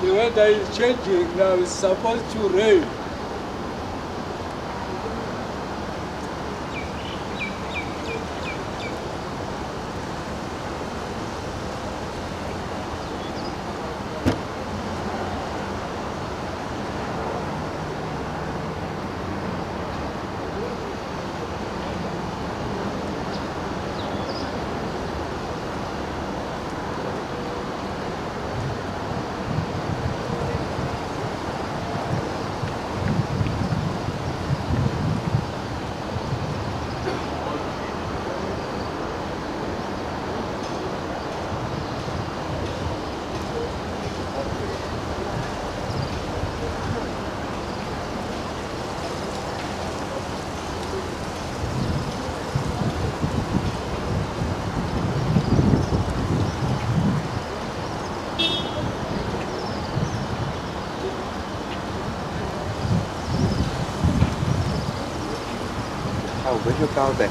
the weather is changing now. It's supposed to rain. Với siêu cao tệ.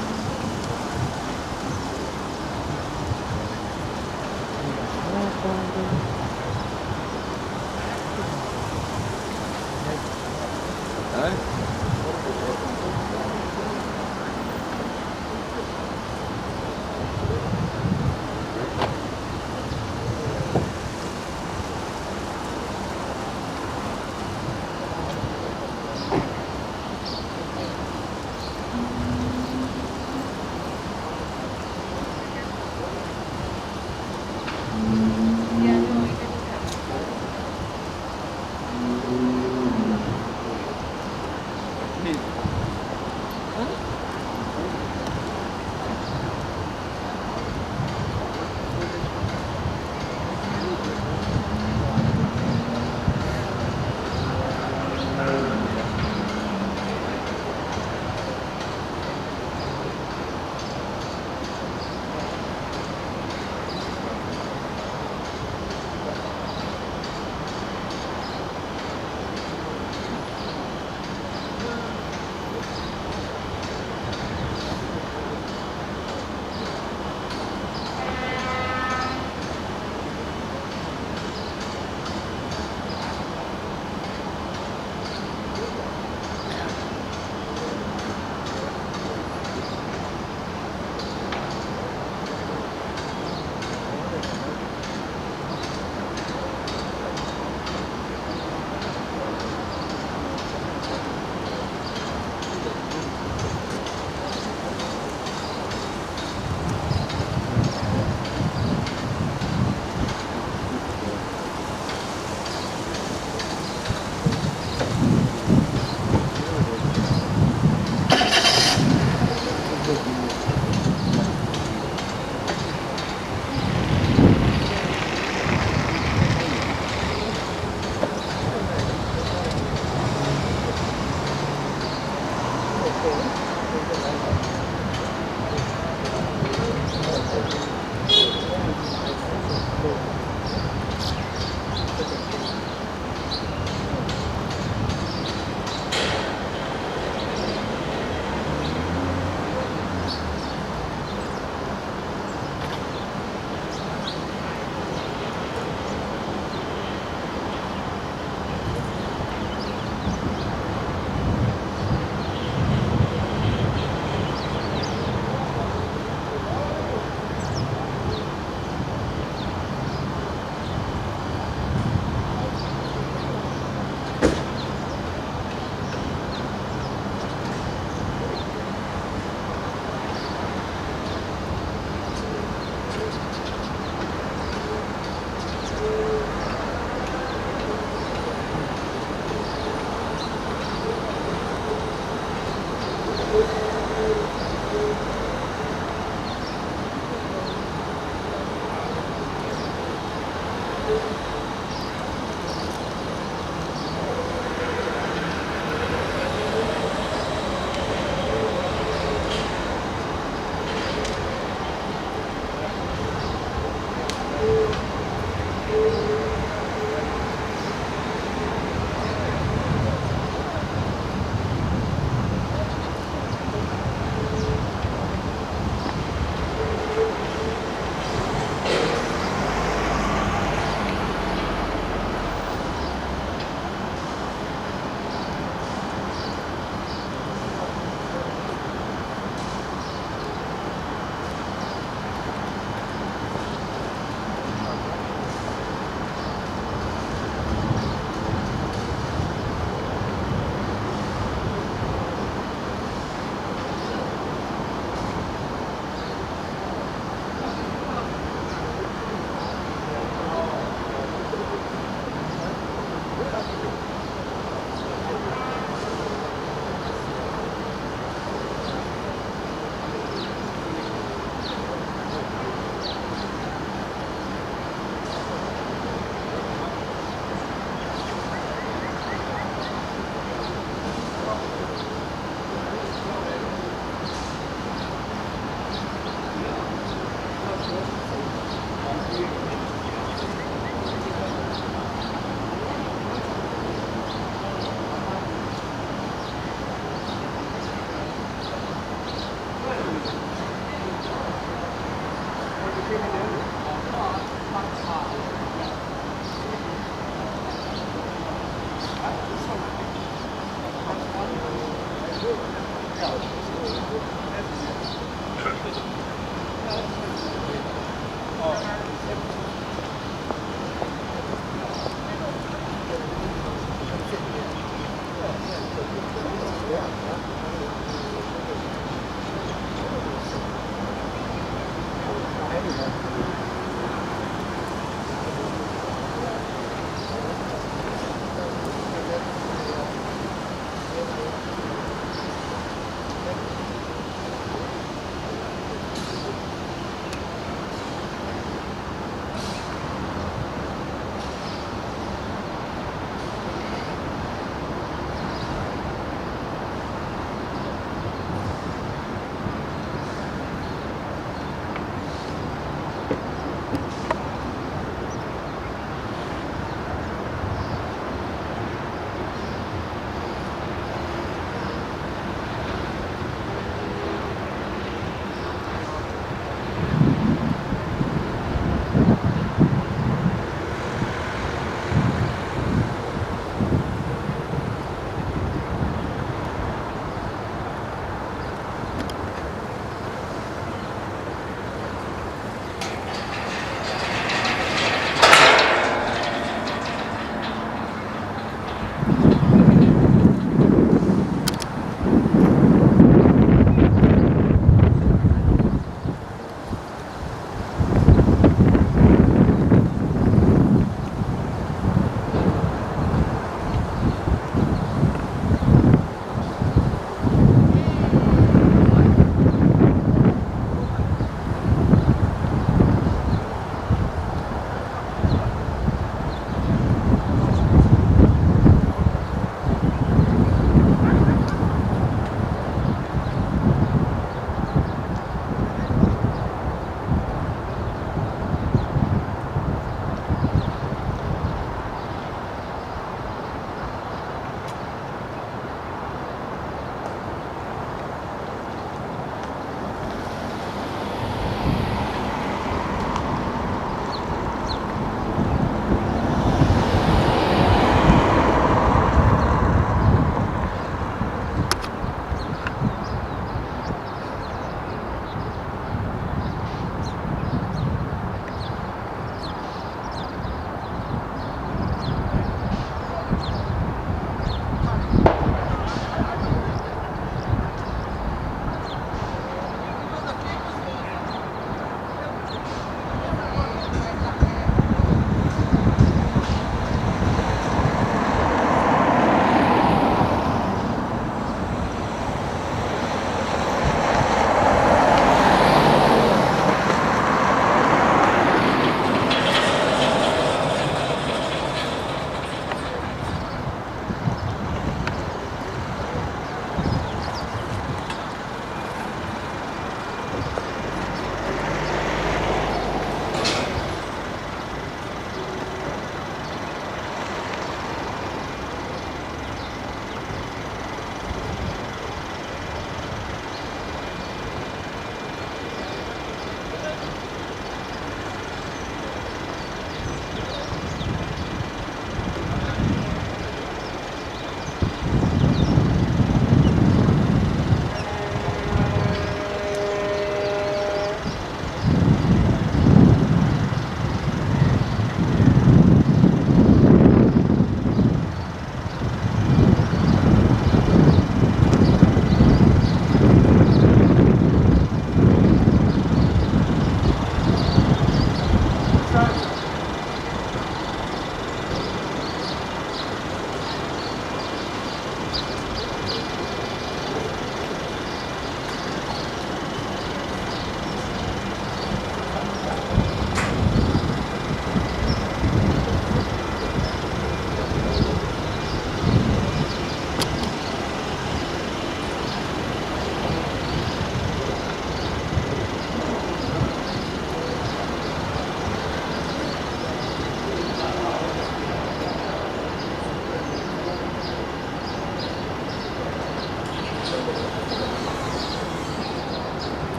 Đấy. Yeah.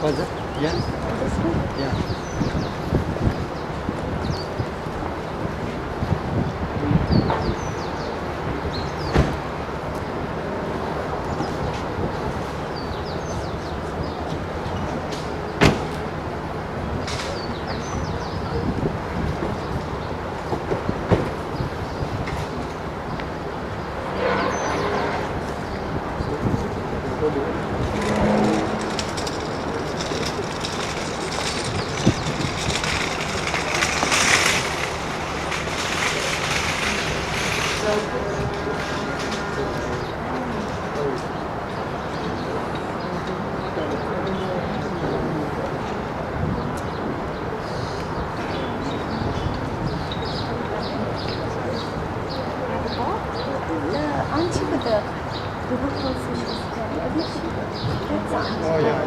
Was it? Yeah. Yeah. Aren't you with the local social security? That's on. Oh yeah.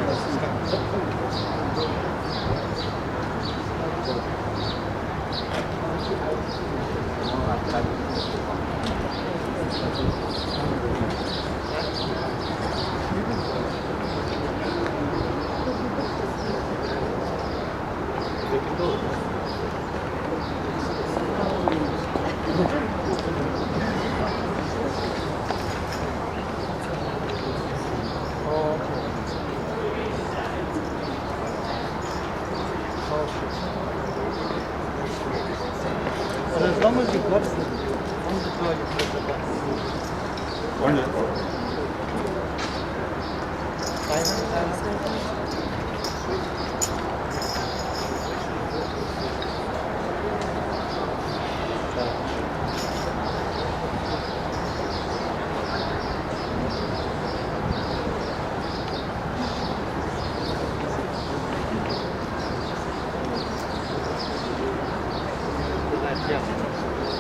But as long as you got it on the door, you press the button.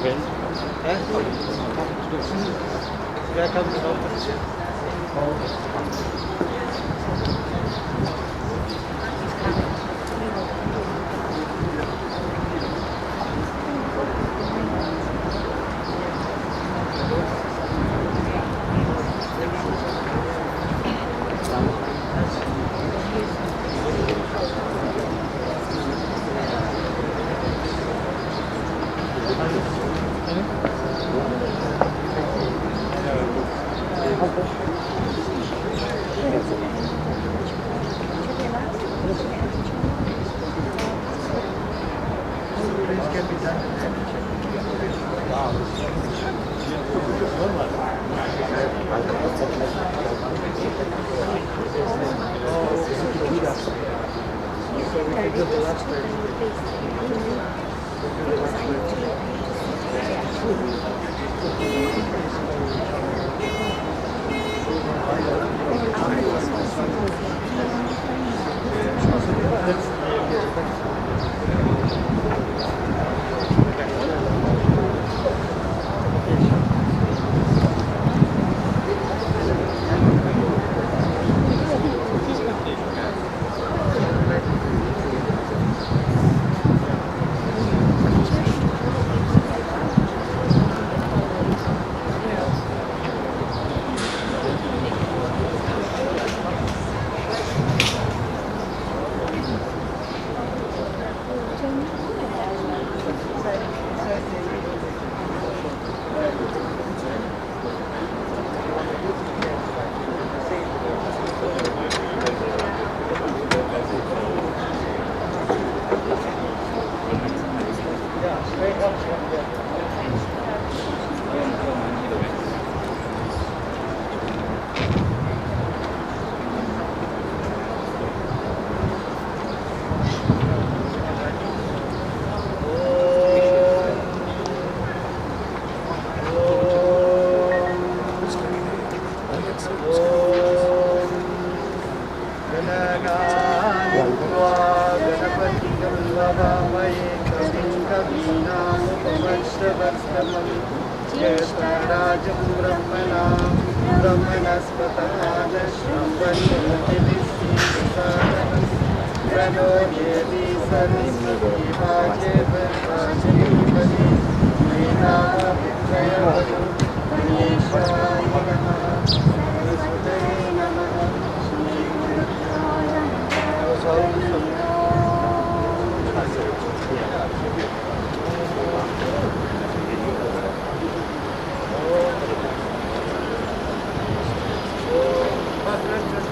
When? Wer kommt drauf?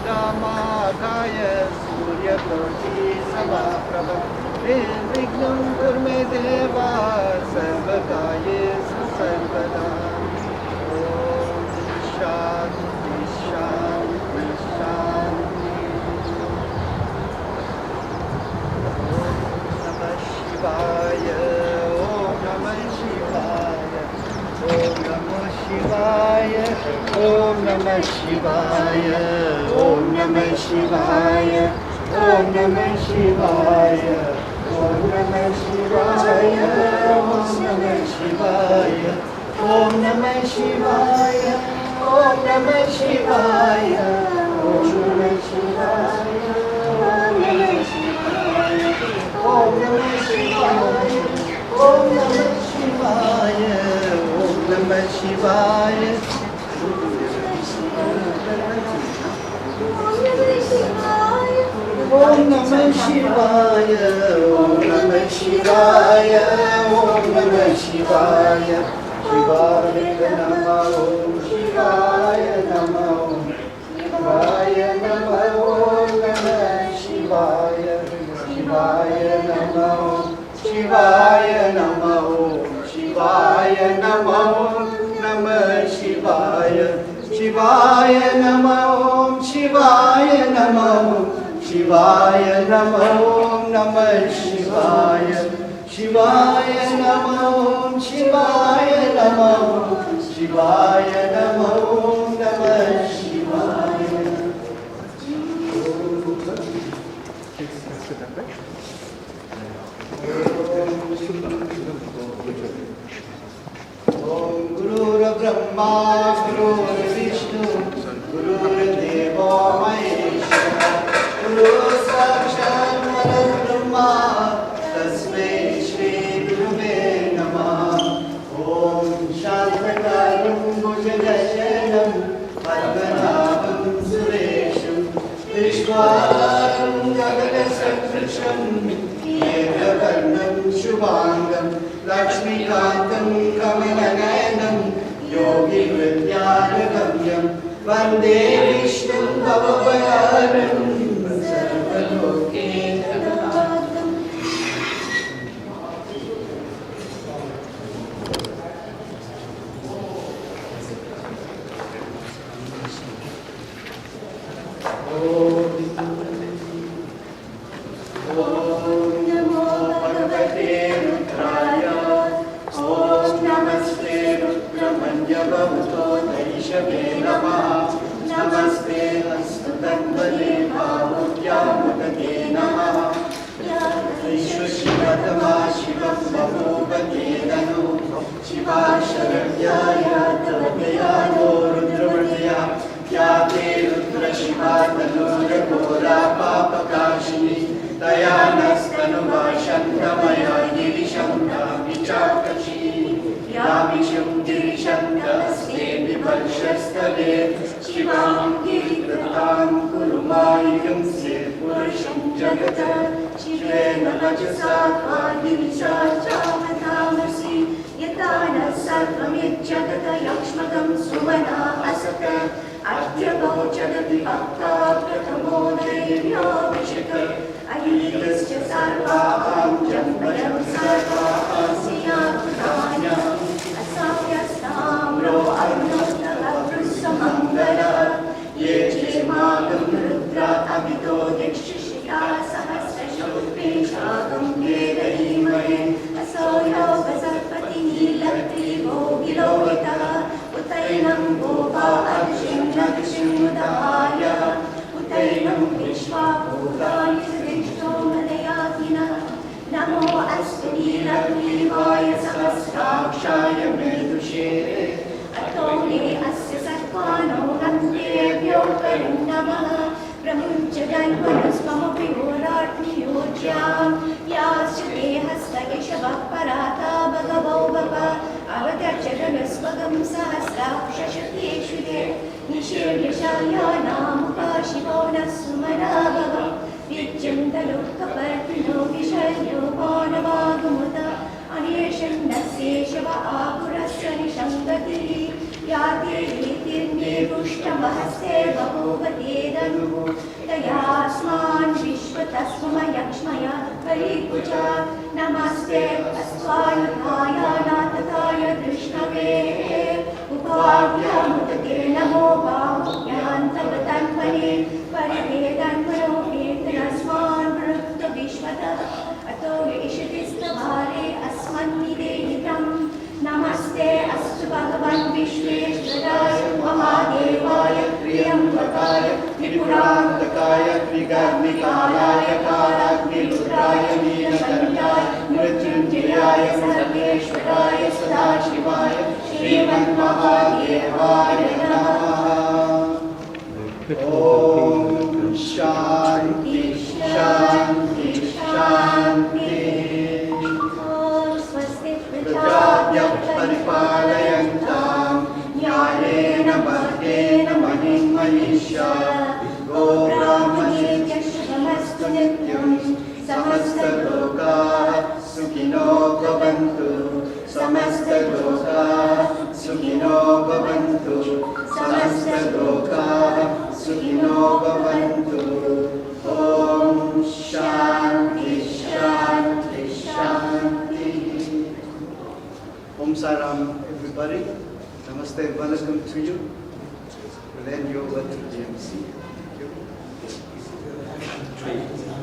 श्रीरामाकाय सूर्यकोटि समाप्रभ निर्विघ्नं कुरु मे देवा सर्वकार्येषु सर्वदा ॐ शान्ति शान्ति शान्ति शिवाय ॐ नमः शिवाय ॐ नमः शिवाय ॐ नमः शिवाय ॐ नमः शिवाय ॐ नमः शिवाय ॐ नमः शिवाय ॐ नमः शिवाय ॐ नमः शिवाय ॐ नमः शिवाय ॐ नमः शिवाय ॐ नमः शिवाय ॐ नमः शिवाय ॐ नमः शिवाय ॐ नमः शिवाय ॐ नमः शिवाय ॐ नमः शिवाय ॐ नमः शिवाय शिवाय नमः ॐ शिवाय नमः शिवाय नमः ॐ नमः शिवाय शिवाय नमः शिवाय नमः शिवाय नमः नमः शिवाय शिवाय नमः शिवाय नमः शिवाय नमः नमः शिवाय शिवाय नमः शिवाय नमः शिवाय नमः नमः शिवाय ॐ गुरुर्ब्रह्मा गुरुर्विष्णु गुरुर्देवो महेश्वरः गुरुः साक्षात् परब्रह्मा तस्मै श्री गुरुवे नमः ॐ शान्ताकारं भुजगशयनं पद्मनाभं सुरेशं विश्वाधारं गगनसदृशं एकवर्णं शुभाङ्गं लक्ष्मीकान्तं कमलनयनं योगिविद्यानगम्यं वन्दे विष्णुं भवभयहरं सर्वलोकैकनाथम् नमस्ते अस्तु तन्वने भावुक्यामुदते नमः शिवतमा शिवं बभूवते ननु शिवा शरण्याया तव दयालो रुद्रमणया या ते रुद्रशिवा तनूरघोरा पापकाशिनी तया नस्तनुवा शङ्कमया गिरिशङ्कामि चाकशी यामिषं गिरिशङ्कस्ते विभर्षस्तले शिवां गिरिकृतां कुरु मायिकं से पुरुषं जगत शिवेन वचसा गिरिशा चावतामसि यथा न सर्वं यज्जगत यक्ष्मकं सुमना असत अद्यपो जगति भक्ता प्रथमो दैव्योऽभिषेक अहितश्च सर्वाहां जम्बलं सर्वाहास्याकृतान्यम् असाव्यस्ताम्रो अर्णोत्तरवृषमङ्गलः ये चेमागं रुद्रा अभितो दिक्षिषया सहस्रशोपेशागं वेदहीमहे असो योगसर्पतिनीलग्रीवो विलोहितः उतैनं गोपा अर्षिं नक्षिमुदाय उतैनं विश्वाभूतानि सृष्टो मदयातिनः नमो अस्तु नीलग्रीवाय सहस्राक्षाय मेदुषे अतो मे अस्य सर्वानो गन्धेभ्यो करुं नमः प्रमुञ्च जन्मनस्ममपि होराग्नियोज्यां याश्च ते हस्तकेशवः पराता भगवो भव अवतर्चरणस्वगं सहस्राक्षशतेषु ते निषेव्यशायानामुपाशिवो नः सुमना भव विद्युन्तलुक्कपर्णो विषयो पानवागमुत अनेशन्नस्येषव आपुरस्य निशङ्गतिः याते रीतिर्निपुष्टमहस्ते बभूवते तयास्मान् विश्वतस्मयक्ष्मय परिपूजा नमस्ते अस्वायुधाय नाथकाय कृष्णवे उपाव्यामुदते नमो भाव्यान्तव तन्मने परिवेदन्मनो कीर्तनस्मान् वृत्त विश्वतः अतो येषतिस्तभारे अस्मन्निदेहितम् नमस्ते अस्तु भगवन् विश्वेश्वराय महादेवाय त्र्यम्बकाय त्रिपुरान्तकाय त्रिगर्भिकालाय कालाग्निरुद्राय नीलकण्ठाय मृत्युञ्जयाय सर्वेश्वराय सदाशिवाय श्रीमन्महादेवाय नमः। ॐ शान्ति शान्ति शान्ति। प्रजाभ्यः परिपालयन्तां न्यायेन भर्तेन महिं महिष्याः गोब्राह्मणेभ्यः शुभमस्तु नित्यं समस्तलोकाः सुखिनो भवन्तु समस्तलोकाः सुखिनो भवन्तु समस्तलोकाः सुखिनो भवन्तु। ॐ शान्ति शान्ति शान्ति। Om Saram, everybody. Namaste, welcome to you. We'll end you over to the MC. Thank you.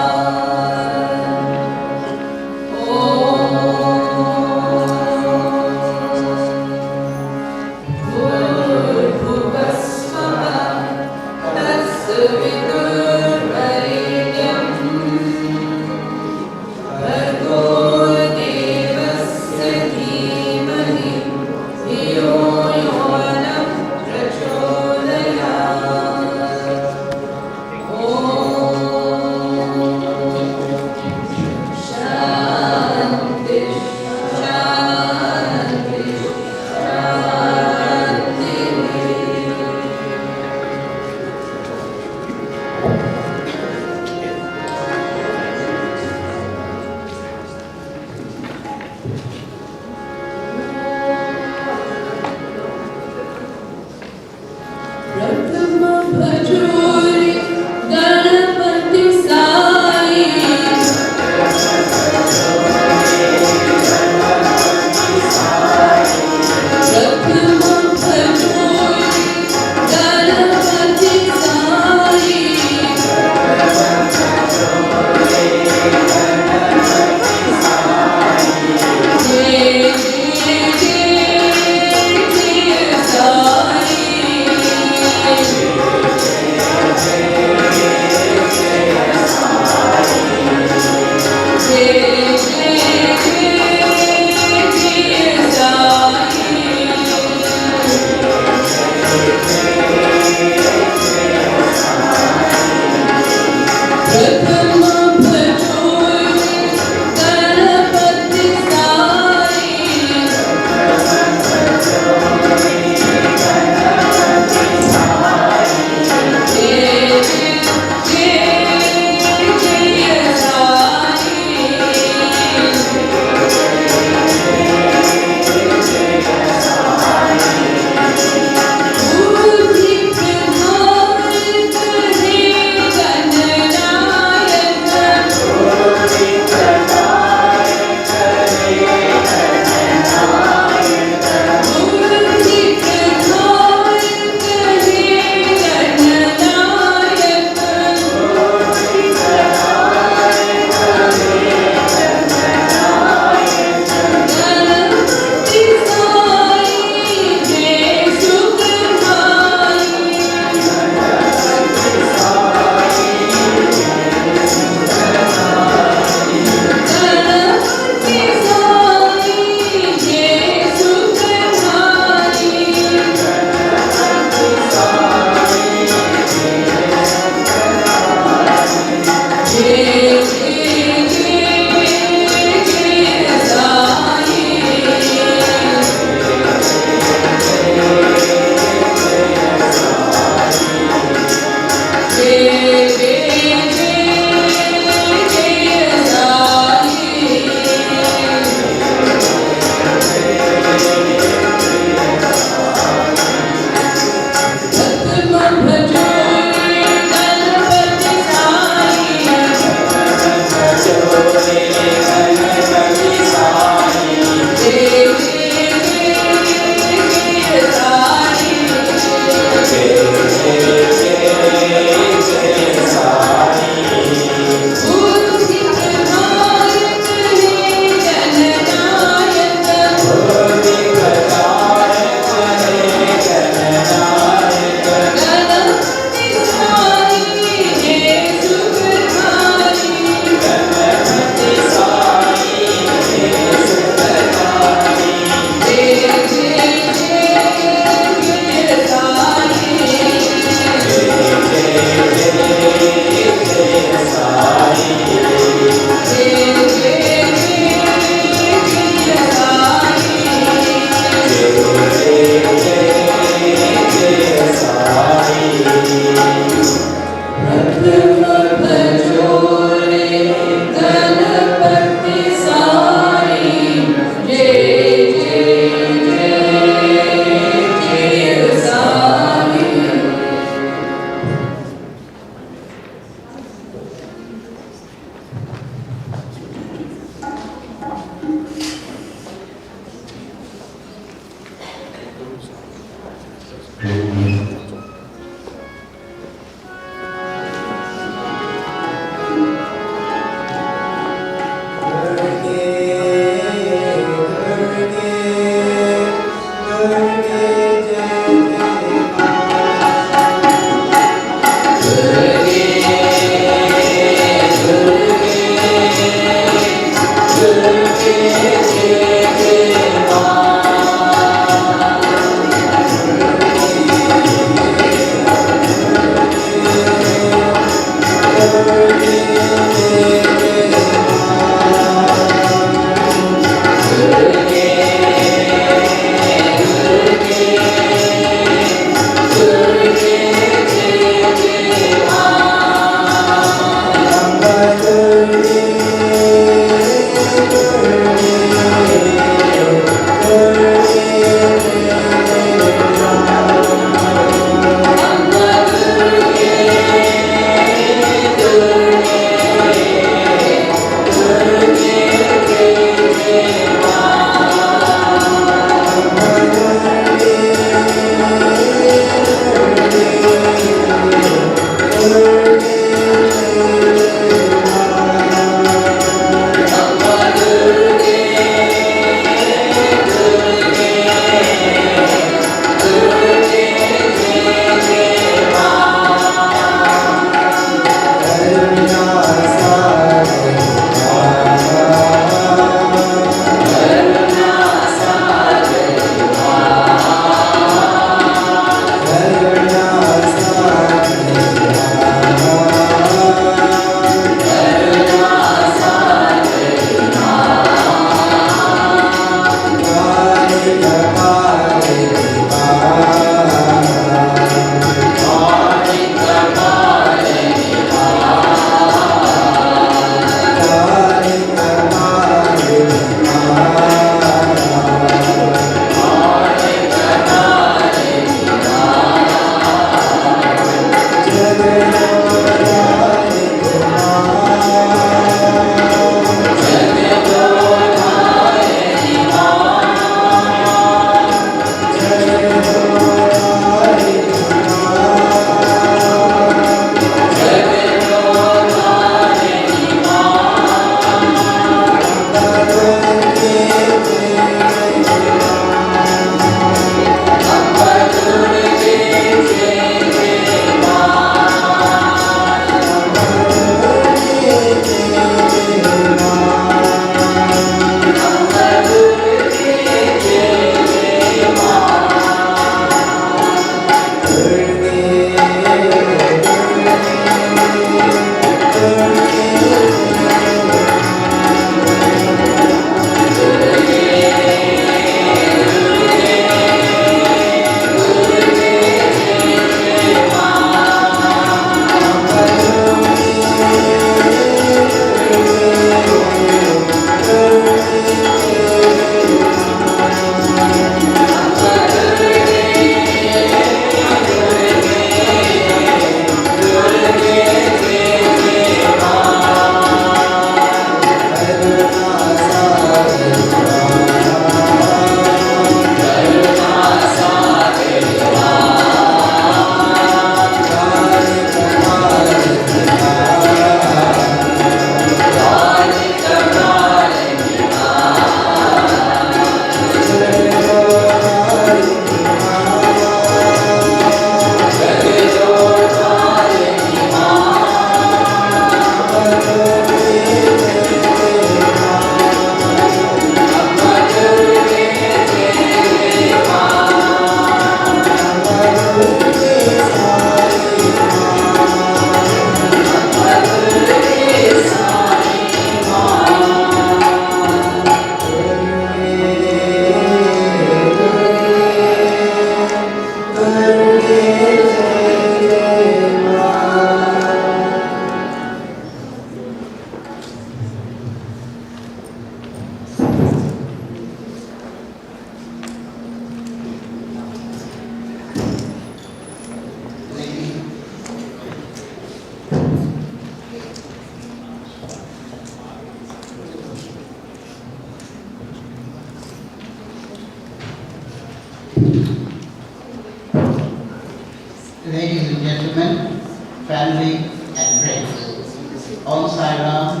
gentlemen, family and friends. Om Sai Ram,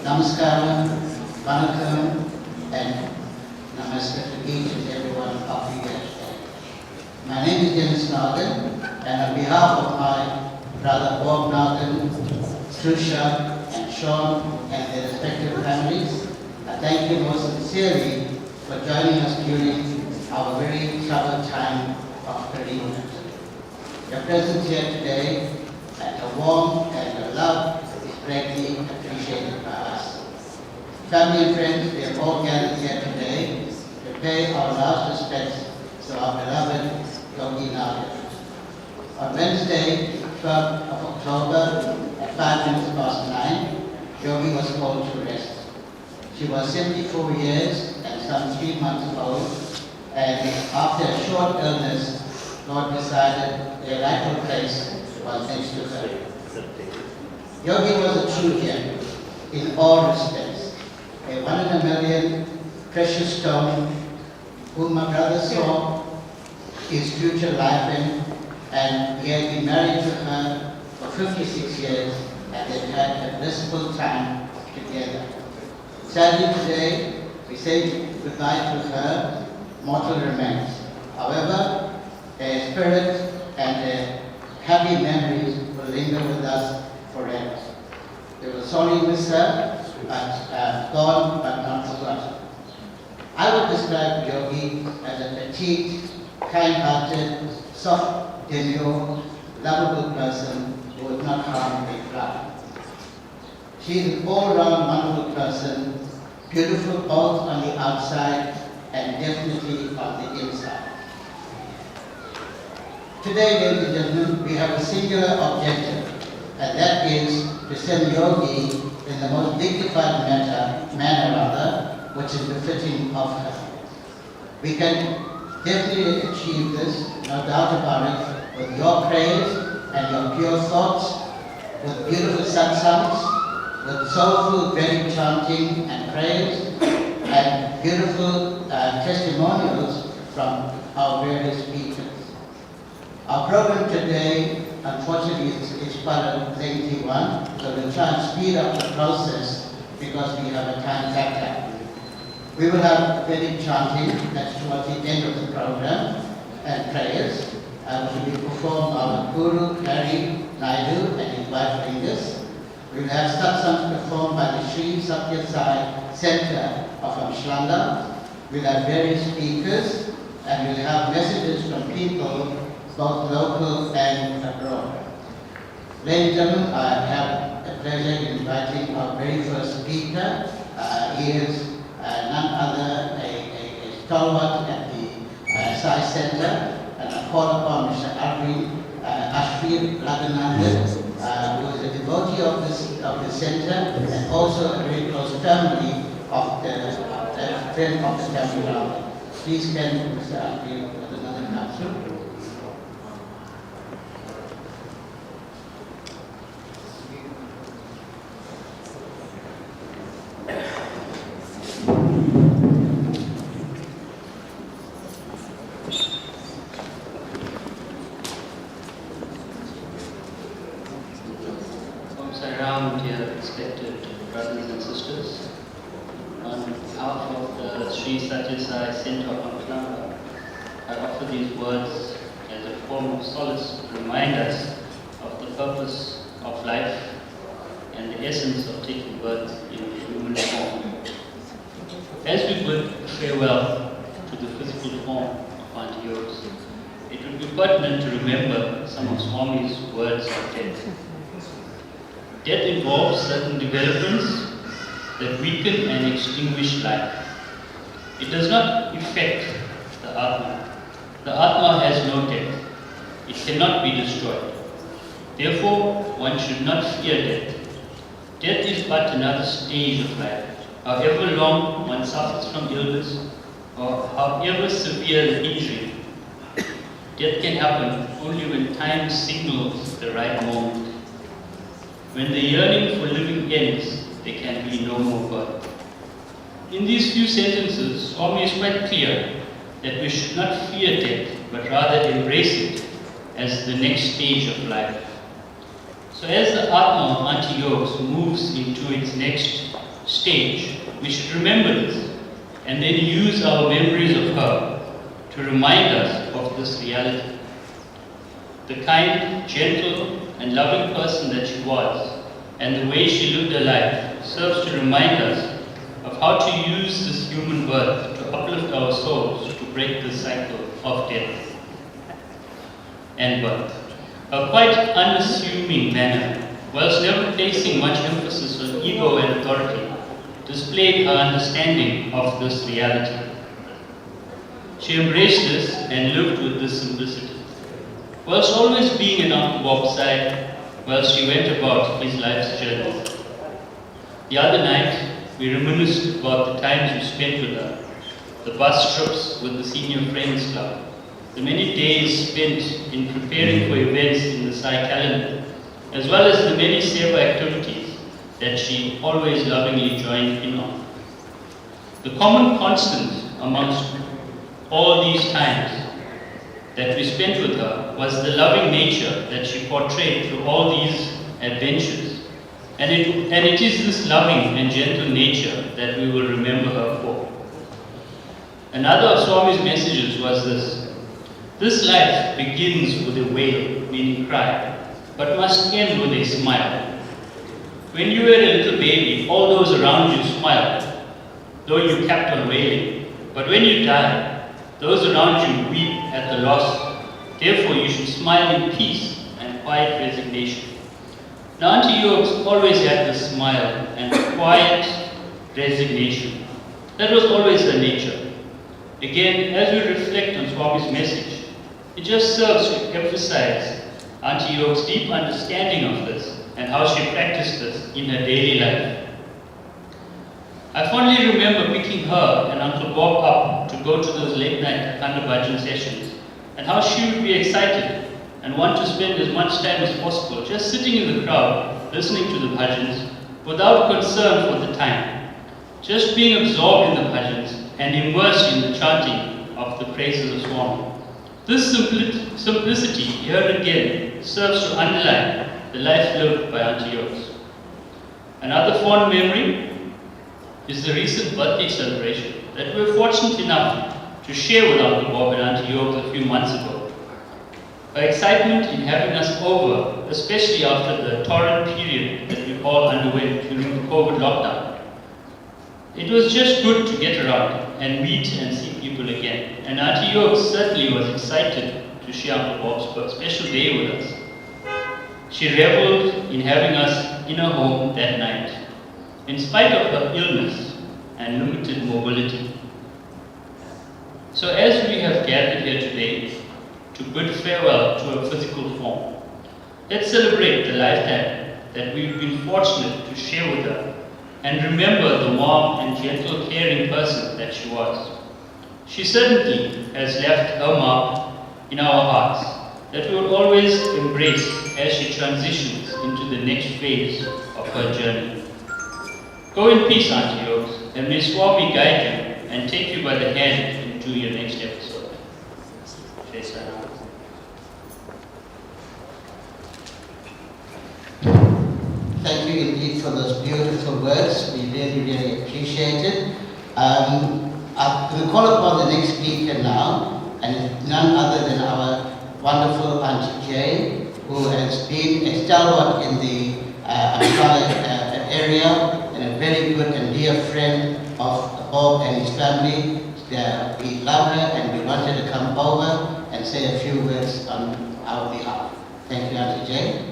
Namaskaram, Vanakkam, and Namaste to each and every one of you here today. My name is Yogambal Naggan, and on behalf of my brother Bob Naggan, Trusha, and Sean, and their respective families, I thank you most sincerely for joining us during our very troubled time of bereavement. Your presence here today, and your warmth and your love, is greatly appreciated by us. Family and friends, we have all gathered here today to pay our last respects to our beloved Yogi Naggan. On Wednesday, 12th of October, at 9:05, Yogi was called to rest. She was 74 years and some 3 months old, and after a short illness, God decided a rightful place was next to her. Yogi was a true gem in all respects, a 1 in a million precious stone whom my brother saw his future life in, and he had been married to her for 56 years and they had a blissful time together. Sadly today, we say goodbye to her mortal remains. However, her spirit and her happy memories will linger with us forever. We will sorely miss her, but gone but not forgotten. I would describe Yogi as a petite, kind-hearted, soft, demure, lovable person who would not harm a fly. She is an all-round wonderful person, beautiful both on the outside and definitely on the inside. Today, ladies and gentlemen, we have a singular objective, and that is to send Yogi in the most dignified manner, which is befitting of her. We can definitely achieve this, no doubt about it, with your praise and your pure thoughts, with beautiful satsangs, with soulful Vedic chanting and praise, and beautiful testimonials from our various speakers. Our program today, unfortunately, is quite a lengthy one, so we'll try and speed up the process because we have a time factor. We will have Vedic chanting, that's towards the end of the program, and prayers, which will be performed by our Guru, Hari Naidu, and his wife Ringus. We will have satsangs performed by the Sri Satya Sai Center of Amshlanda. We'll have various speakers, and we'll have messages from people, both local and abroad. Ladies and gentlemen, I have the pleasure in inviting our very first speaker. He is none other a stalwart at the Sai Center, and I call upon Mr. Ashwin Raghunandan, who is a devotee of the center and also a very close family of the friend of the family. Please can Mr. Ashwin Raghunandan come through. Dear respected brothers and sisters, on behalf of the Sri Satya Sai Center of Amshlanda, I offer these words as a form of solace to remind us of the purpose of life and the essence of taking birth in human form. As we bid farewell to the physical form of Auntie Yogs, it would be pertinent to remember some of Swami's words of death. Death involves certain developments that weaken and extinguish life. It does not affect the Atma. The Atma has no death. It cannot be destroyed. Therefore, one should not fear death. Death is but another stage of life. However long one suffers from illness, or however severe the injury, death can happen only when time signals the right moment. When the yearning for living ends, there can be no more birth. In these few sentences, Swami is quite clear that we should not fear death, but rather embrace it as the next stage of life. So as the Atma of Auntie Yogs moves into its next stage, we should remember this and then use our memories of her to remind us of this reality. The kind, gentle, and loving person that she was, and the way she lived her life, serves to remind us of how to use this human birth to uplift our souls to break the cycle of death and birth. A quite unassuming manner, whilst never placing much emphasis on ego and authority, displayed her understanding of this reality. She embraced this and lived with this simplicity, whilst always being at Uncle Bob's side whilst she went about his life's journey. The other night, we reminisced about the times we spent with her, the bus trips with the Senior Friends Club, the many days spent in preparing for events in the Sai calendar, as well as the many seva activities that she always lovingly joined in on. The common constant amongst all these times that we spent with her was the loving nature that she portrayed through all these adventures. And it is this loving and gentle nature that we will remember her for. Another of Swami's messages was this: this life begins with a wail, meaning cry, but must end with a smile. When you were a little baby, all those around you smiled, though you kept on wailing. But when you die, those around you weep at the loss. Therefore, you should smile in peace and quiet resignation. Now, Auntie Yogs always had this smile and quiet resignation. That was always her nature. Again, as we reflect on Swami's message, it just serves to emphasize Auntie Yogs' deep understanding of this and how she practiced this in her daily life. I fondly remember picking her and Uncle Bob up to go to those late night Akhanda Bhajan sessions, and how she would be excited and want to spend as much time as possible just sitting in the crowd, listening to the bhajans, without concern for the time, just being absorbed in the bhajans and immersed in the chanting of the praises of Swami. This simplicity, here again, serves to underline the life lived by Auntie Yogs. Another fond memory is the recent birthday celebration that we were fortunate enough to share with Uncle Bob and Auntie Yogs a few months ago. Her excitement in having us over, especially after the torrid period that we all underwent during the COVID lockdown. It was just good to get around and meet and see people again. And Auntie Yogs certainly was excited to share Uncle Bob's special day with us. She reveled in having us in her home that night, in spite of her illness and limited mobility. So as we have gathered here today to bid farewell to her physical form, let's celebrate the lifetime that we've been fortunate to share with her and remember the warm and gentle, caring person that she was. She certainly has left her mark in our hearts that we will always embrace as she transitions into the next phase of her journey. Go in peace, Auntie Yogs, and may Swami guide you and take you by the hand into your next episode. Jai Saram. Thank you indeed for those beautiful words. We really, really appreciate it. We'll call upon the next speaker now, and it's none other than our wonderful Auntie Jay, who has been a stalwart in the Ambala area and a very good and dear friend of Bob and his family. We love her and we want her to come over and say a few words on our behalf. Thank you, Auntie Jay.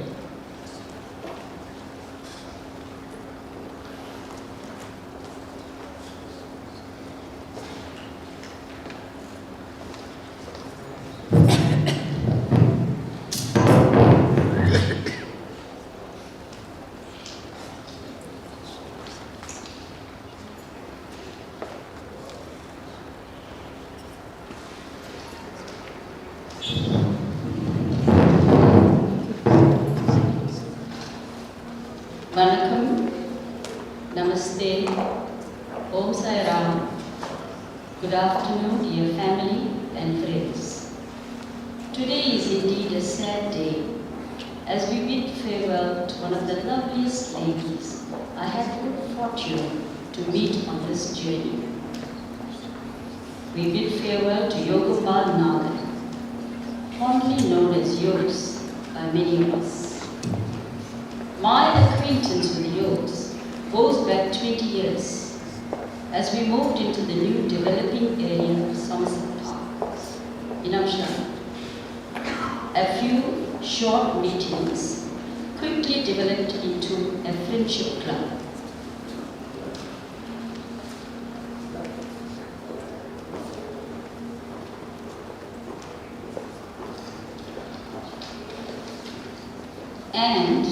Vanakkam, Namaste, Om Sai Ram. Good afternoon, dear family and friends. Today is indeed a sad day, as we bid farewell to one of the loveliest ladies I had the good fortune to meet on this journey. We bid farewell to Yogambal Naggan, fondly known as Yogs by many of us. My acquaintance with Yogs goes back 20 years, as we moved into the new developing area of Somerset Park in Amsterdam. A few short meetings quickly developed into a friendship club. And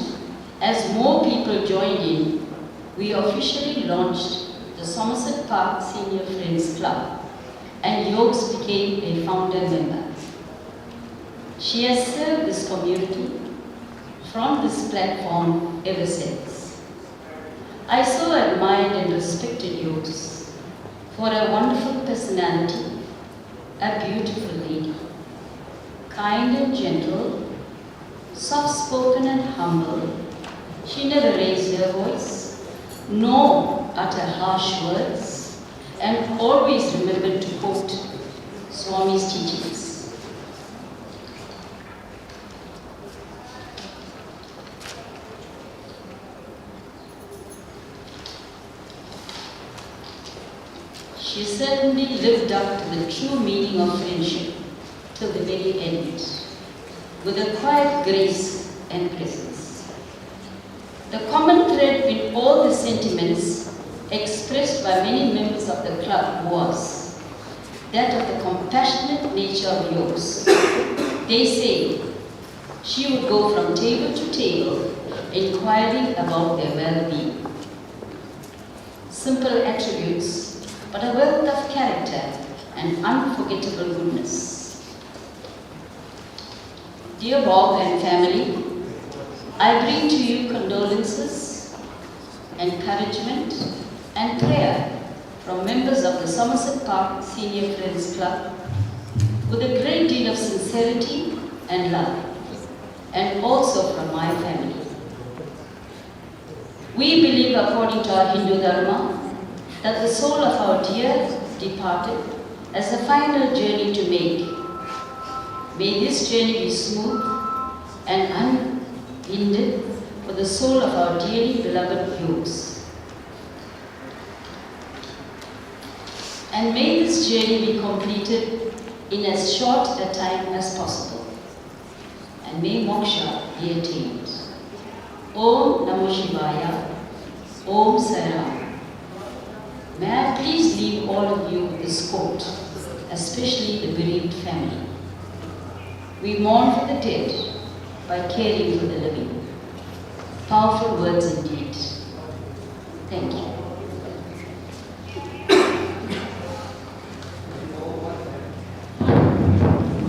as more people joined in, we officially launched the Somerset Park Senior Friends Club, and Yogs became a founder member. She has served this community from this platform ever since. I so admired and respected Yogs for a wonderful personality, a beautiful lady, kind and gentle, soft-spoken and humble. She never raised her voice, nor uttered harsh words, and always remembered to quote Swami's teachings. She certainly lived up to the true meaning of friendship till the very end, with a quiet grace and presence. The common thread in all the sentiments expressed by many members of the club was that of the compassionate nature of Yogs. They say she would go from table to table inquiring about their well-being. Simple attributes, but a wealth of character and unforgettable goodness. Dear Bob and family, I bring to you condolences, encouragement, and prayer from members of the Somerset Park Senior Friends Club with a great deal of sincerity and love, and also from my family. We believe, according to our Hindu Dharma, that the soul of our dear departed has a final journey to make. May this journey be smooth and unhindered for the soul of our dearly beloved Yogs. And may this journey be completed in as short a time as possible. And may moksha be attained. Om Namo Shivaya. Om Sai Ram. May I please leave all of you with this quote, especially the bereaved family. We mourn for the dead by caring for the living. Powerful words indeed. Thank you.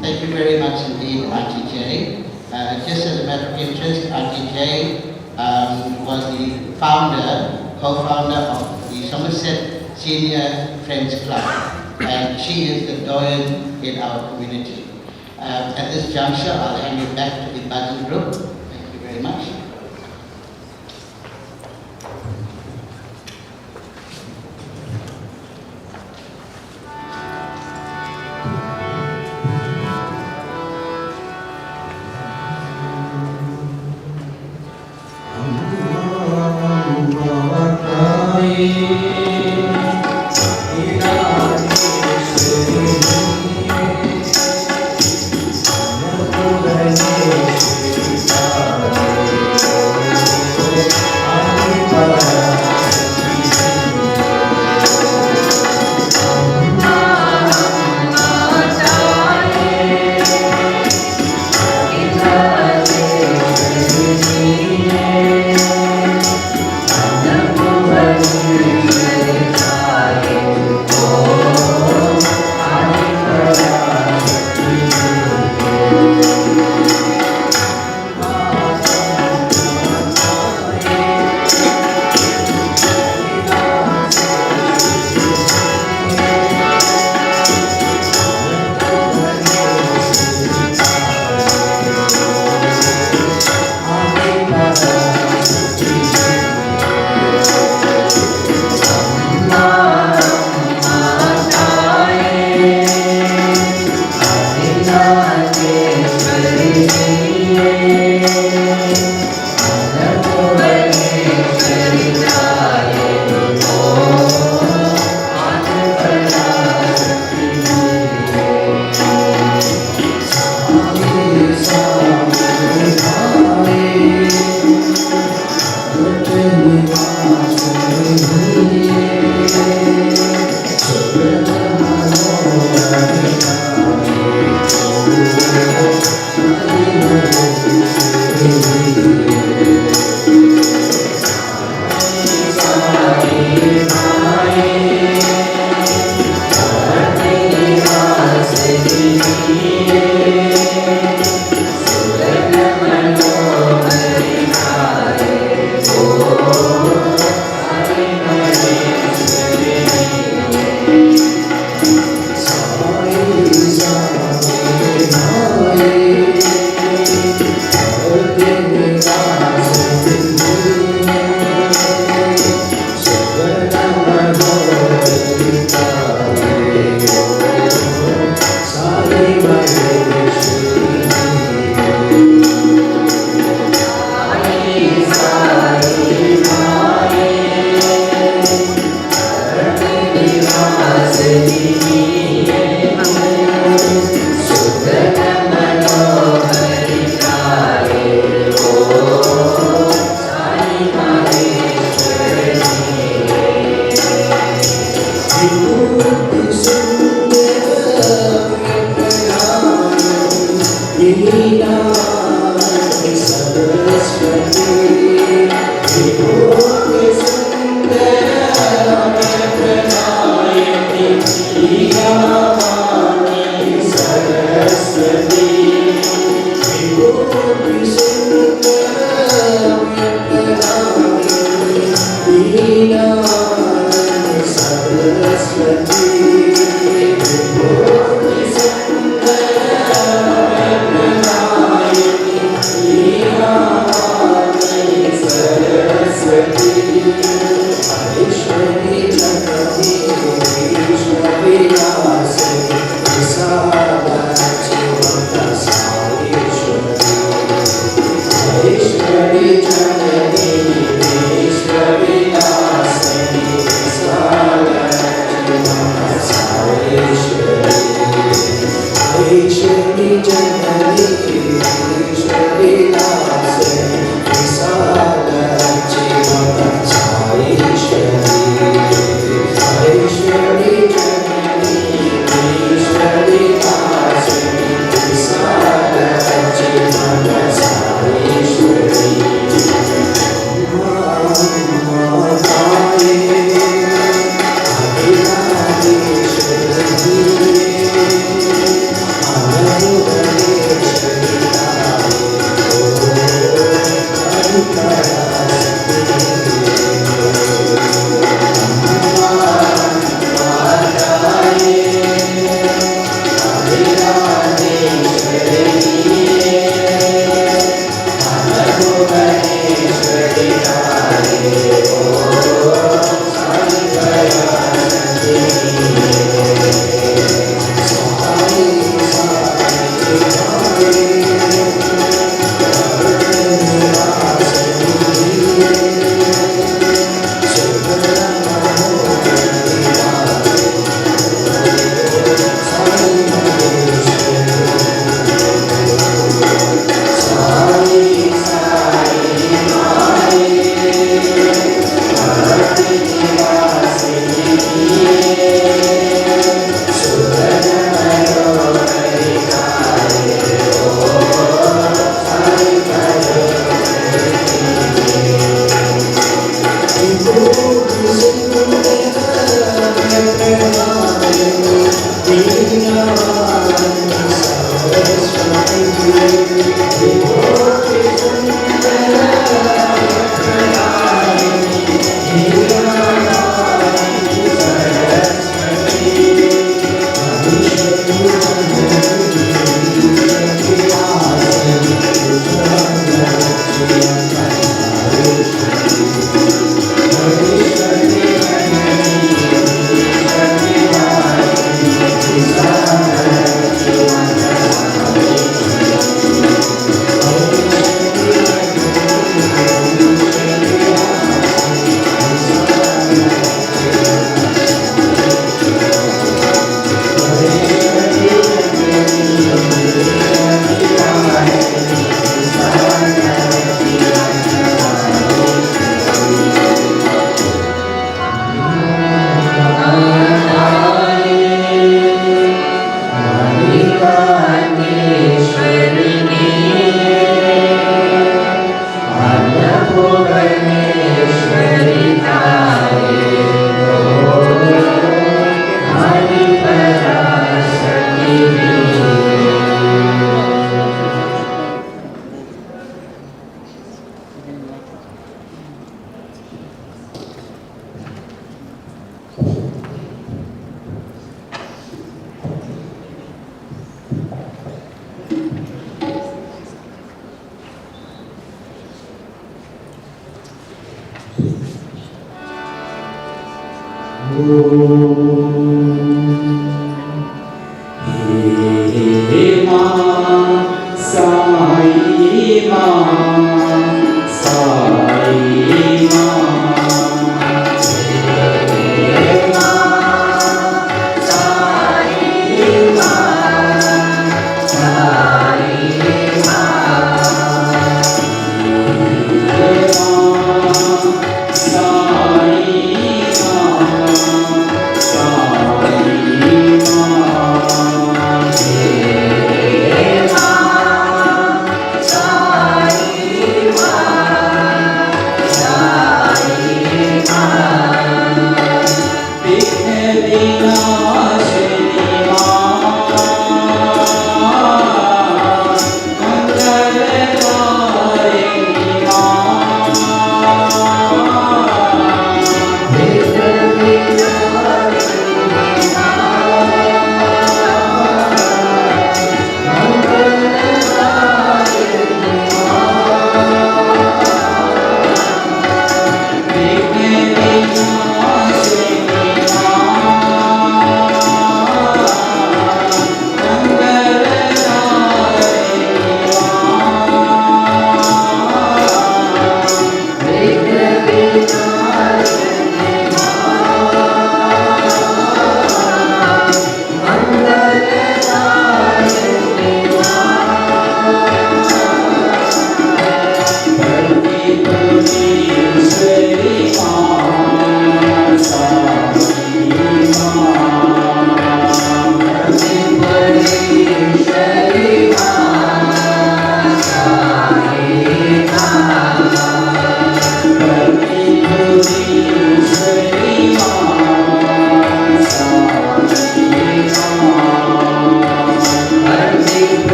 Thank you very much indeed, Auntie Jay. Just as a matter of interest, Auntie Jay was the co-founder of the Somerset Senior Friends Club, and she is the doyen in our community. At this juncture, I'll hand you back to the bhajan group. Thank you very much.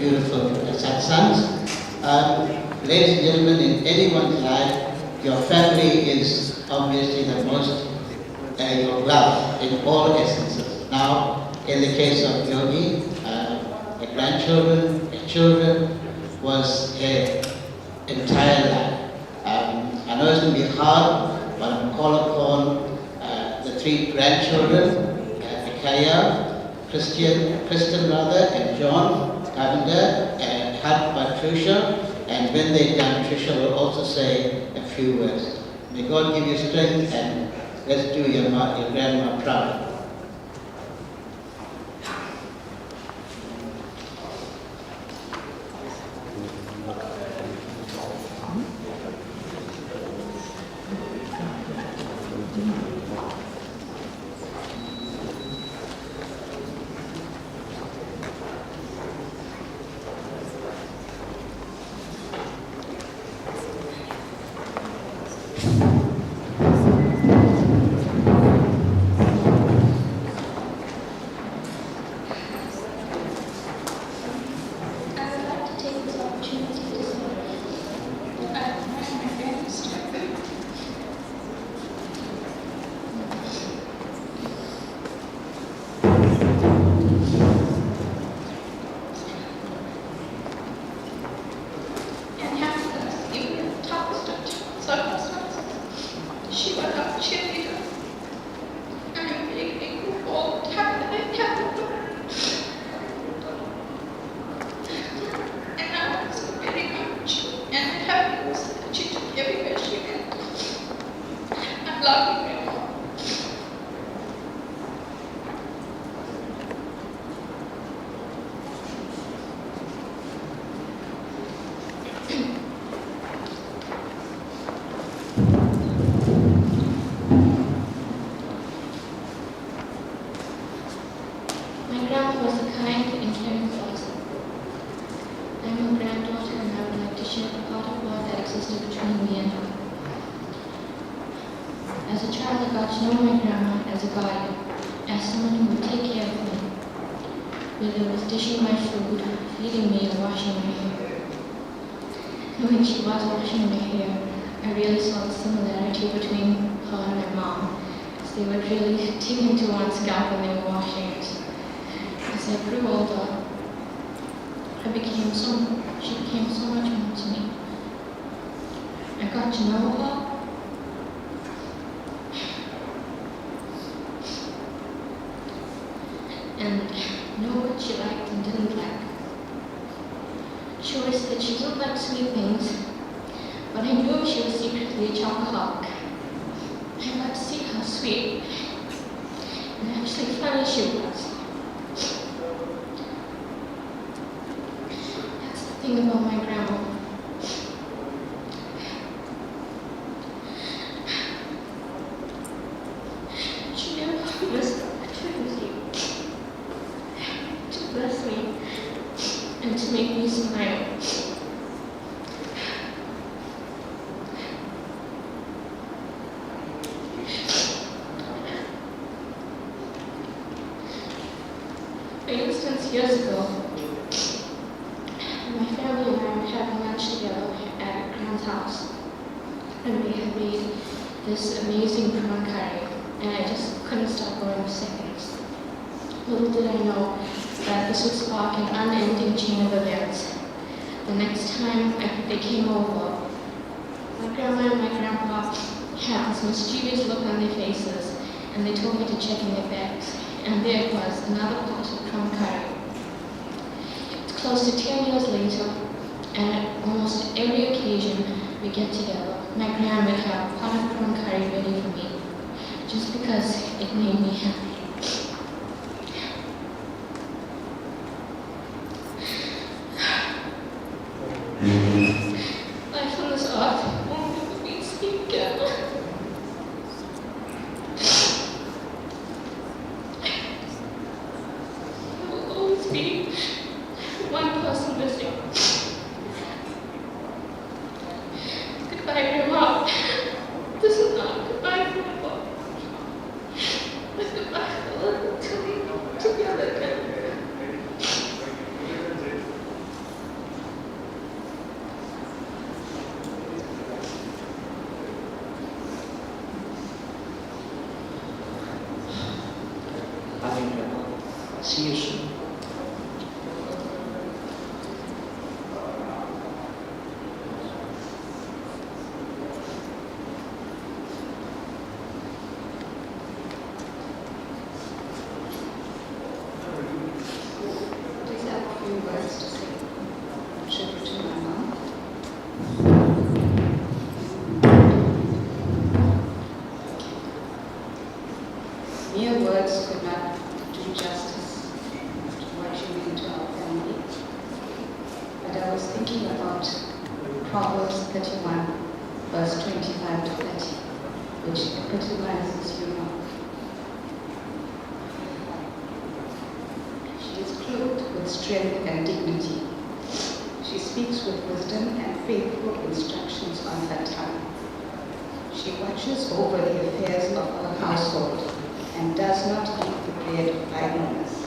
beautiful satsangs. Ladies and gentlemen, in anyone's life, your family is obviously the most your love in all essences. Now, in the case of Yogi, the grandchildren, the children, was an entire life. I know it's going to be hard, but I'm called upon the three grandchildren, Mikhail, Kristen rather, and John Lavender, and helped by Trisha, and when they're done, Trisha will also say a few words. May God give you strength, and let's do your grandma proud. Years ago, my family and I were having lunch together at Grand's house, and we had made this amazing prawn curry, and I just couldn't stop going for seconds. Little did I know that this would spark an unending chain of events. The next time they came over, my grandma and my grandpa had this mischievous look on their faces, and they told me to check in their bags, and there it was, another pot of prawn curry. Close to 10 years later, and at almost every occasion we get together, my grandma would have a pot of prawn curry ready for me, just because it made me happy. Life on this earth won't ever be the same again. There will always be one person missing. Goodbye, Grandma. This is not goodbye forever. But goodbye until we together again. words could not do justice to what you mean to our family. But I was thinking about Proverbs 31, verse 25 to 30, which epitomizes you now. She is clothed with strength and dignity. She speaks with wisdom and faithful instructions on her tongue. She watches over the affairs of her household and does not eat the bread of idleness.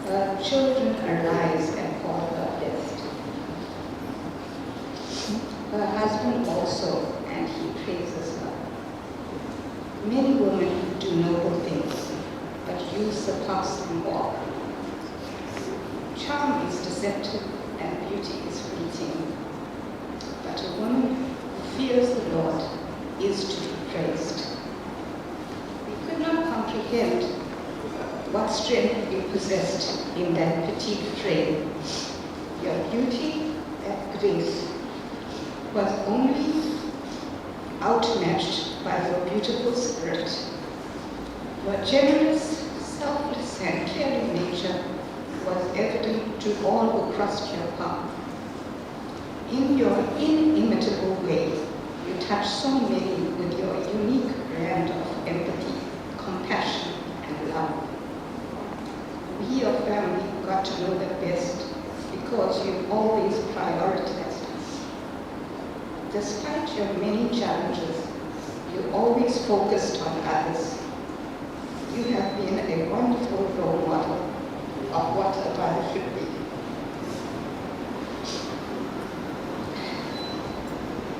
Her children arise and call her blessed. Her husband also, and he praises her. Many women do noble things, but you surpass them all. Charm is deceptive and beauty is fleeting, but a woman who fears the Lord is to be praised. We could not comprehend what strength you possessed in that petite frame. Your beauty and grace was only outmatched by your beautiful spirit. Your generous, selfless, and caring nature was evident to all who crossed your path. In your inimitable way, you touched so many with your unique brand of empathy, compassion, and love. We, your family, got to know the best because you always prioritized us. Despite your many challenges, you always focused on others. You have been a wonderful role model of what a mother should be.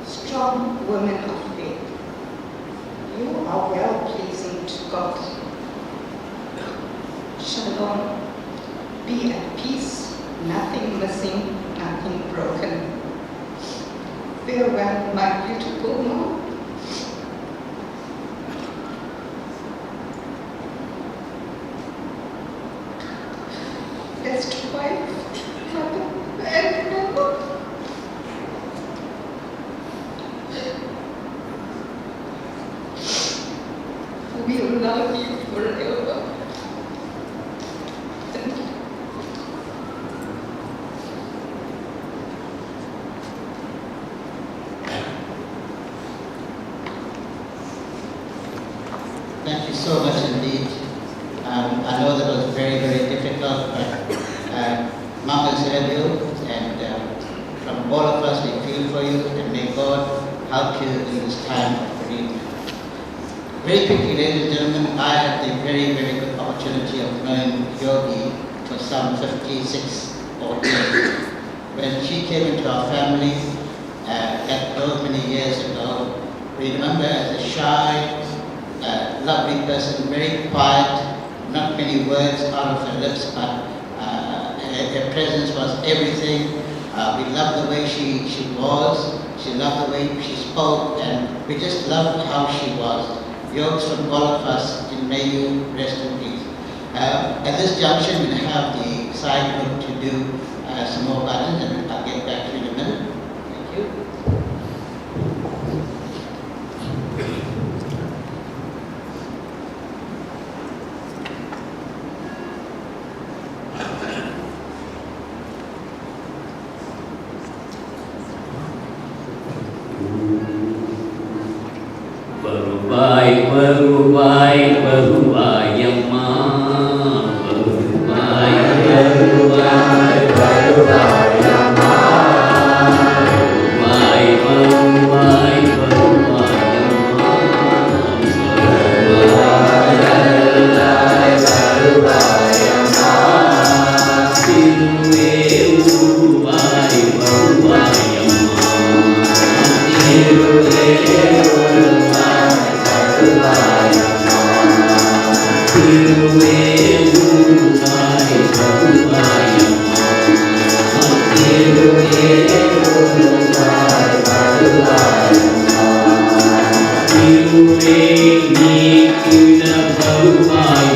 Strong women of faith, you are well-pleasing to God. Shalom, be at peace, nothing missing, nothing broken. Farewell, my beautiful mom. Best wife, mother, and mother. We will love you forever. Thank you. Thank you so much indeed. I know that was very, very difficult, but Mama is you, and from all of us, we feel for you, and may God help you in this time of bereavement. Very quickly, ladies and gentlemen, I had the very, very good opportunity of knowing Yogi for some 56 odd years. When she came into our family those many years ago, we remember as a shy, lovely person, very quiet, not many words out of her lips, but her presence was everything. We loved the way she was, she loved the way she spoke, and we just loved how she was. Yogs from all of us, and may you rest in peace. At this junction, we'll have the side group to do some more buttons, and I'll get back to you in a minute. Thank you. Barubai, barubai, yamma. Barubai, barubai, barubai, yamma. Barubai, barubai, barubai, yamma. Barubai, barubai, yamma. Tiruve urubai, barubai, yamma. Tiruve Barubai,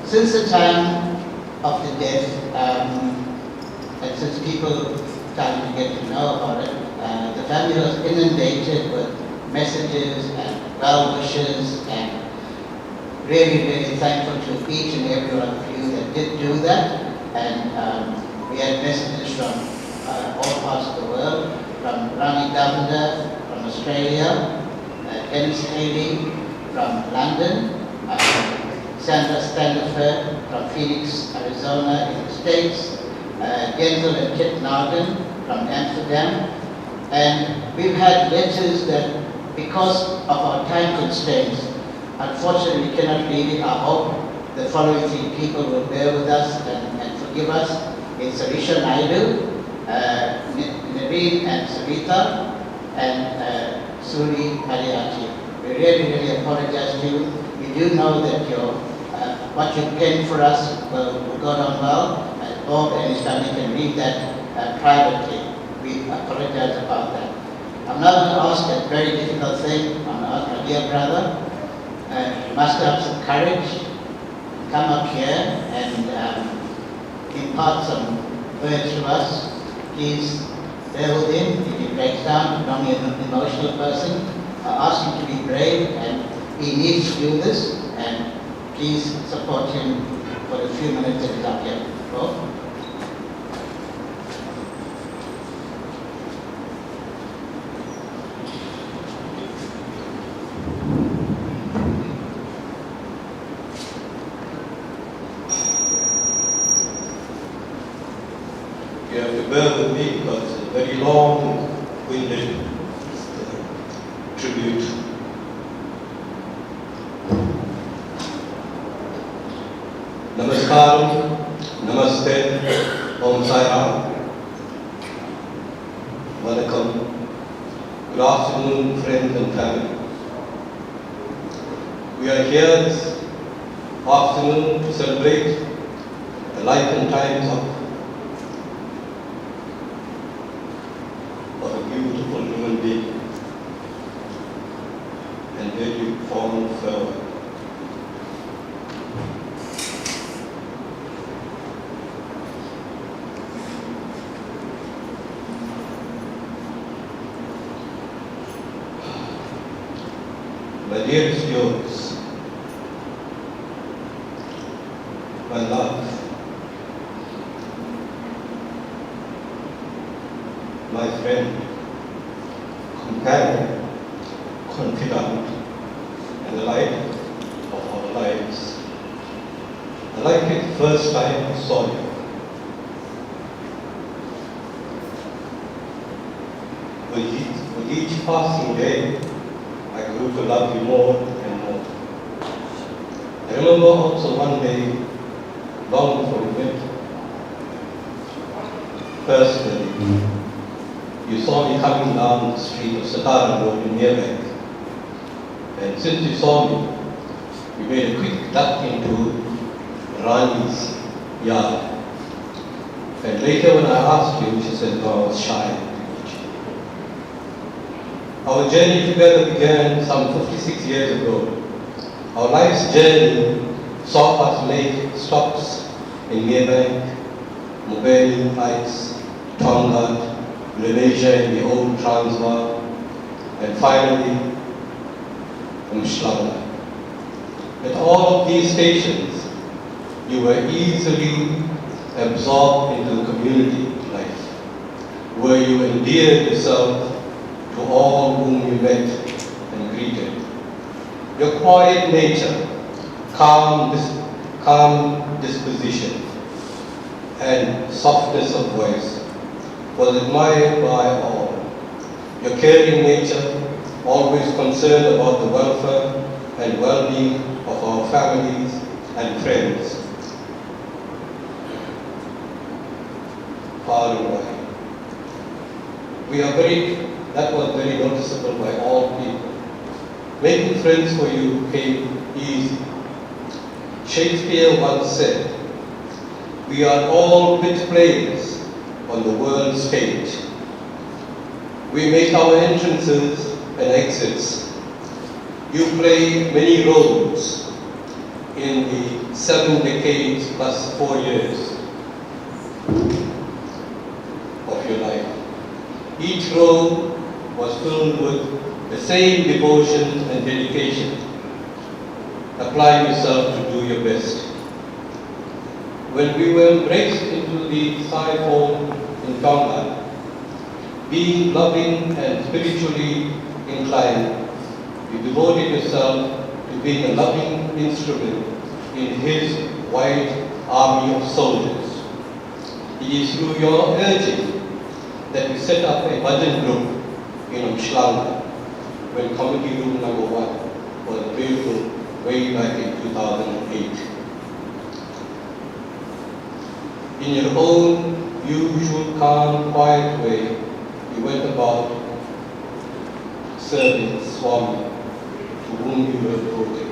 Since the time of the death, and since people started to get to know about it, the family was inundated with messages and well wishes, and really, really thankful to each and every one of you that did do that. And we had messages from all parts of the world, from Rani Governor from Australia, Dennis Haley from London, Sandra Standiford from Phoenix, Arizona in the States, Yogambal and Kit Naggan from Amsterdam. And we've had letters that, because of our time constraints, unfortunately we cannot read it. I hope the following three people will bear with us and forgive us. It's Sarisha Naidu, Naveen and Savita, and Suri Mariachi. We really, really apologize to you. We do know that what you penned for us will go down well, and Bob and his family can read that privately. We apologize about that. I'm not going to ask a very difficult thing. I'm going to ask my dear brother, you must have some courage, come up here and impart some words to us. Please bear with him if he breaks down. He's not an emotional person. I ask him to be brave, and he needs to do this, and please support him for the few minutes that he's up here. Bob? You have to bear with me because it's a very long-winded tribute. Namaskaram, Namaste, Om Sai Ram, Vanakkam. Good afternoon, friends and family. We are here this afternoon to celebrate the life and times of a beautiful human being and very fond farewell. My dearest yours, my love, my friend, companion, confidant, and the light of our lives. I like it the first time I saw you. With each passing day, I grew to love you more and more. I remember also one day, long before we met, personally, you saw me coming down the street of Satara Road in Meerbank. And since you saw me, we made a quick duck into Rani's yard. And later when I asked you, she said, no, I was shy. Our journey together began some 56 years ago. Our life's journey saw us make stops in Meerbank, Mobile Heights, Tonga, Malaysia in the old Transvaal, and finally, Umhlanga. At all of these stations, you were easily absorbed into the community life, where you endeared yourself to all whom you met and greeted. Your quiet nature, calm disposition, and softness of voice was admired by all. Your caring nature, always concerned about the welfare and well-being of our families and friends, far and wide. That was very noticeable by all people. Making friends for you came easy. Shakespeare once said, "We are all bit players on the world stage. We make our entrances and exits. You play many roles. in the 7 decades plus 4 years of your life. Each role was filled with the same devotion and dedication. Apply yourself to do your best. When we were embraced into the Sai fold in Tonga, being loving and spiritually inclined, you devoted yourself to being a loving instrument in his wide army of soldiers. It is through your urging that we set up a bhajan group in Umshlanga when committee room number 1 was available way back in 2008. In your own usual calm, quiet way, you went about serving Swami to whom you were devoted.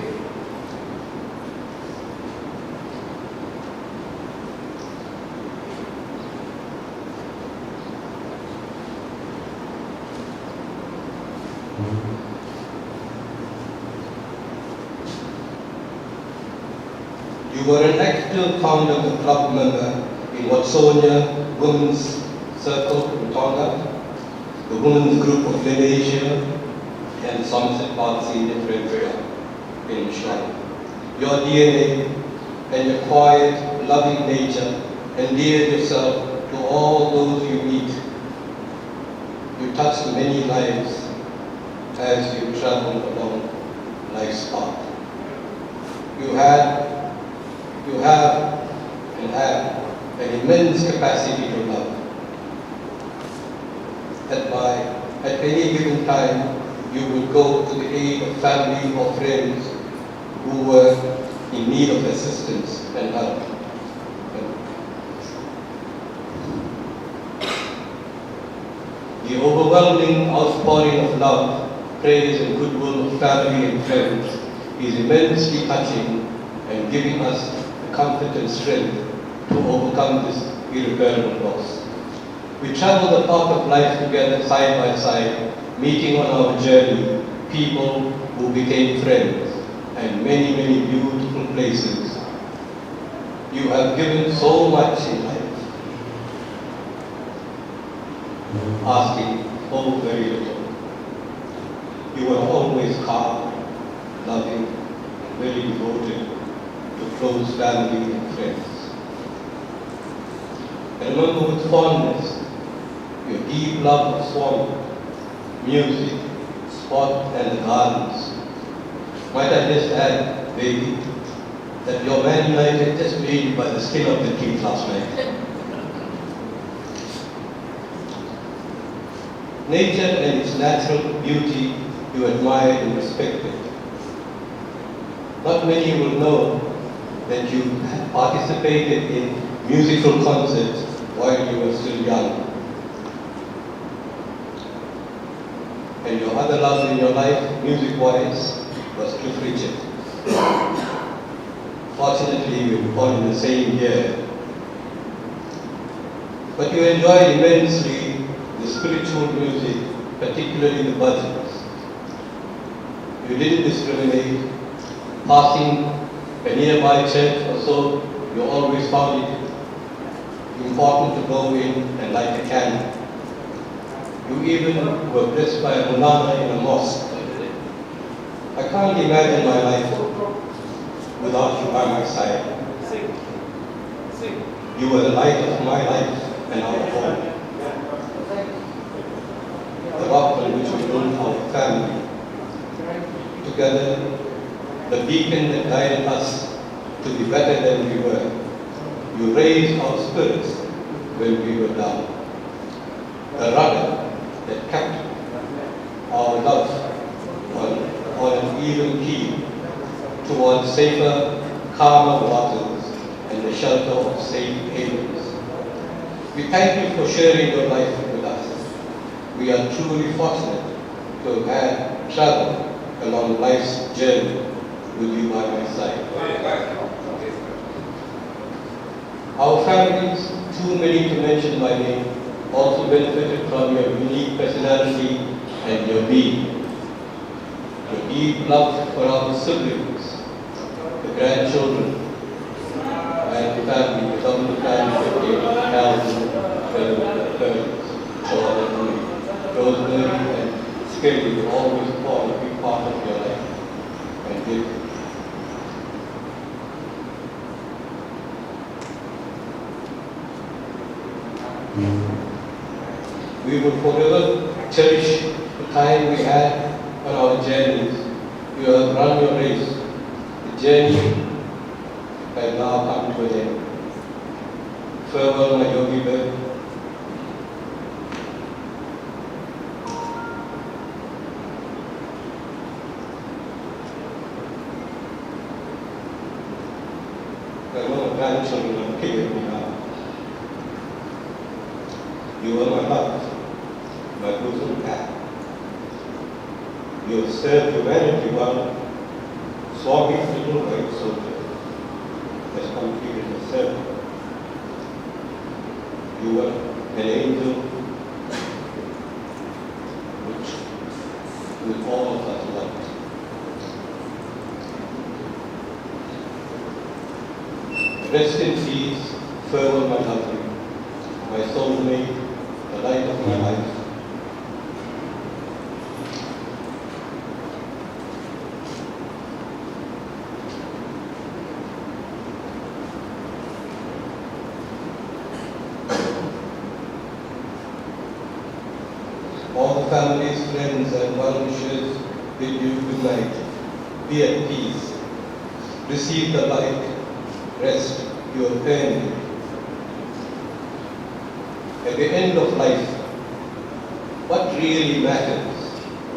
You were an active founder of the club member in Watsonia Women's Circle in Tonga, the Women's Group of Malaysia, and Somerset Park Senior Friends Club in Shrine. Your DNA and your quiet, loving nature endeared yourself to all those you meet. You touched many lives as you traveled along life's path. You have and have an immense capacity to love. At any given time, you would go to the aid of family or friends who were in need of assistance and help. The overwhelming outpouring of love, praise and goodwill of family and friends is immensely touching and giving us the comfort and strength to overcome this irreparable loss. We travel the path of life together side by side, meeting on our journey people who became friends and many, many beautiful places. You have given so much in life, asking so very little. You were always calm, loving, and very devoted to close family and friends. I remember with fondness your deep love of Swami, music, sport, and the gardens. Might I just add, baby, that your Man United just made by the skin of the teeth last night. Nature and its natural beauty you admired and respected. Not many will know that you participated in musical concerts while you were still young. And your other love in your life, music-wise, was Cliff Richard. Fortunately, we were born in the same year. But you enjoyed immensely the spiritual music, particularly the bhajans. You didn't discriminate. Passing a nearby church or so, you always found it important to go in and light a candle. You even were blessed by a mulana in a mosque. I can't imagine my life without you by my side. You were the light of my life and our home. The rock on which we built our family. Together, the beacon that guided us to be better than we were. You raised our spirits when we were down. The rudder that kept our love on an even keel towards safer, calmer waters and the shelter of safe havens. We thank you for sharing your life with us. We are truly fortunate to have had traveled along life's journey with you by my side. Our families, too many to mention by name, also benefited from your unique personality and your being. Your deep love for our siblings, the grandchildren, and family, some of the family that came, Calvin, Rosemary, and Skelly will always form a big part of your life. And did. We will forever cherish the time we had on our journeys. You have run your race. The journey has now come to an end. Farewell, my yogi bird. I know the grandchildren are looking at me now. You are my heart, my bosom path. You have served humanity well. Swami's little white soldier has completed the service. You were an angel which all of us loved. Rest in peace, farewell, my lovely, my soulmate, the light of my life. All the families, friends, and well-wishers bid you good night. Be at peace. Receive the light. Rest your pain. At the end of life, what really matters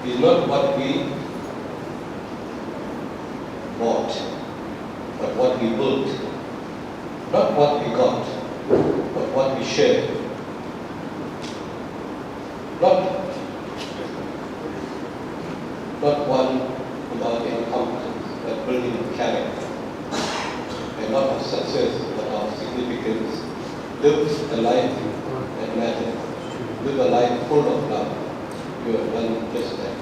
is not what we bought, but what we built. Not what we got, but what we shared. Not one without any competence, but building of character. And not of success, but of significance. Live a life that matters. Live a life full of love. You have done just that.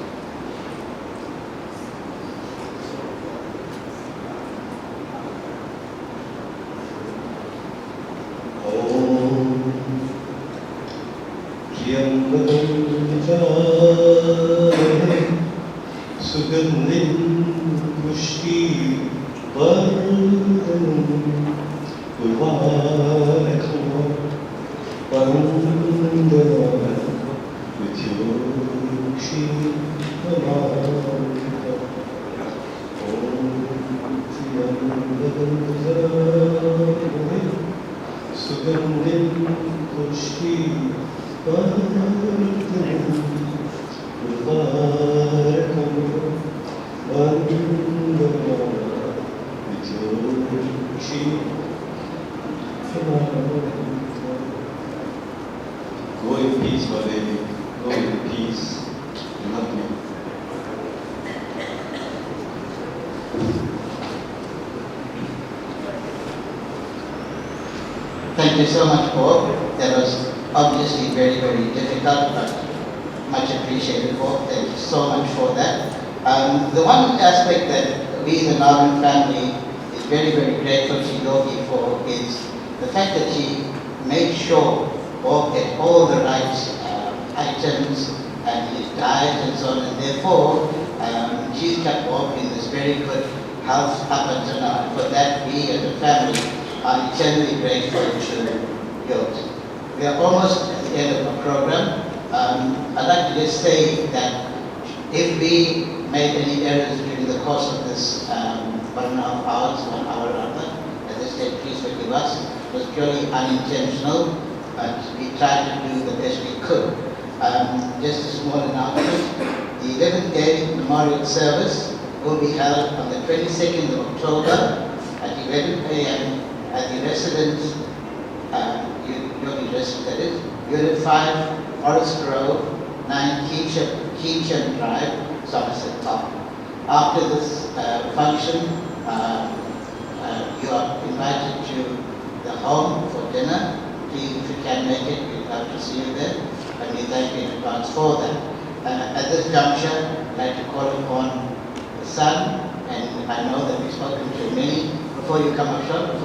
सुगंधिं पुष्टि वर्धनं उर्वारकं वन्दना विद्योक्षी सुगंधिं पुष्टि वर्धनं उर्वारकं Go in peace, my lady. Go in peace. Love me. Thank you so much, Bob. That was obviously very, very difficult, but much appreciated, Bob. Thank you so much for that. The one aspect that we, the Naggan family, is very, very grateful to Yogi for is the fact that she made sure Bob had all the right items and his diet and so on, and therefore she's kept Bob in this very good health up until now. And for that, we as a family are eternally grateful to Yogi. We are almost at the end of our program. I'd like to just say that if we made any errors during the course of this 1.5 hours, 1 hour rather, at this stage, please forgive us. It was purely unintentional, but we tried to do the best we could. Just a small announcement. The 11th day memorial service will be held on the 22nd of October at 11 a.m. at the residence, Yogi residence that is, Unit 5, Forest Grove, 9 Keacham Drive, Somerset Park. After this function, you are invited to the home for dinner. Please, if you can make it, we'd love to see you there. And we thank you in advance for that. At this juncture, I'd like to call upon the son and I know that we've spoken to many. Before you come up, Sean, I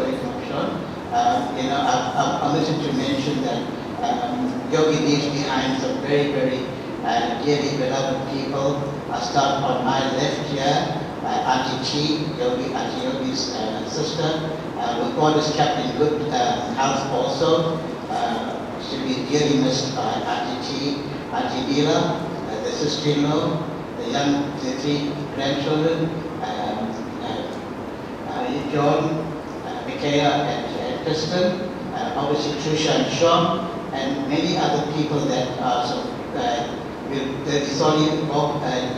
wanted to mention that Yogi leaves behind some very, very dearly beloved people. I'll start on my left here, Auntie Chi, Auntie Yogi's sister, who God has kept in good health also. She'll be dearly missed by Auntie Chi, Auntie Leela, the sister-in-law, the three grandchildren, John, Michaela, and Kristen, obviously Trisha and Sean, and many other people that are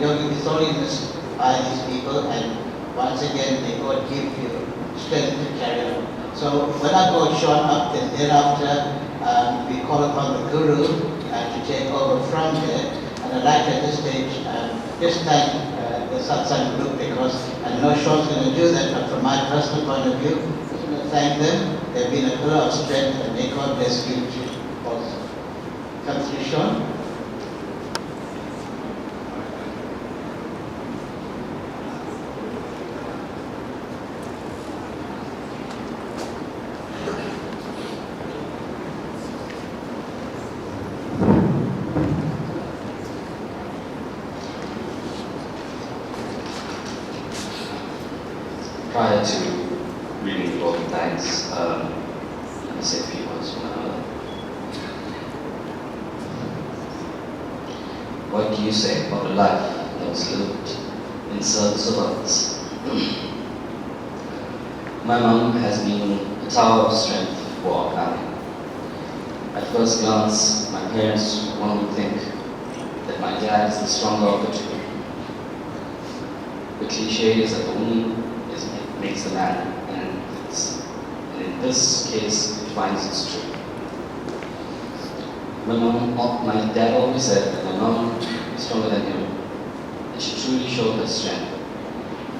Yogi is sorry missed by these people, and once again, may God give you strength to carry on. So when I got Sean up, then thereafter, we call upon the Guru to take over from there. And I'd like at this stage just thank the Satsang group, because I know Sean's going to do that, but from my personal point of view, I just want to thank them. They've been a pillar of strength, and may God bless you too also. Come through, Sean. Prior to reading the Book of Thanks, let me say a few words from my mother. What do you say about a life that was lived in service of others? My mum has been a tower of strength for our family. At first glance, my parents, one would think that my dad is the stronger of the two. The cliche is that the woman makes the man, and in this case, it finds it's true. My dad always said that my mom is stronger than him, that she truly showed her strength,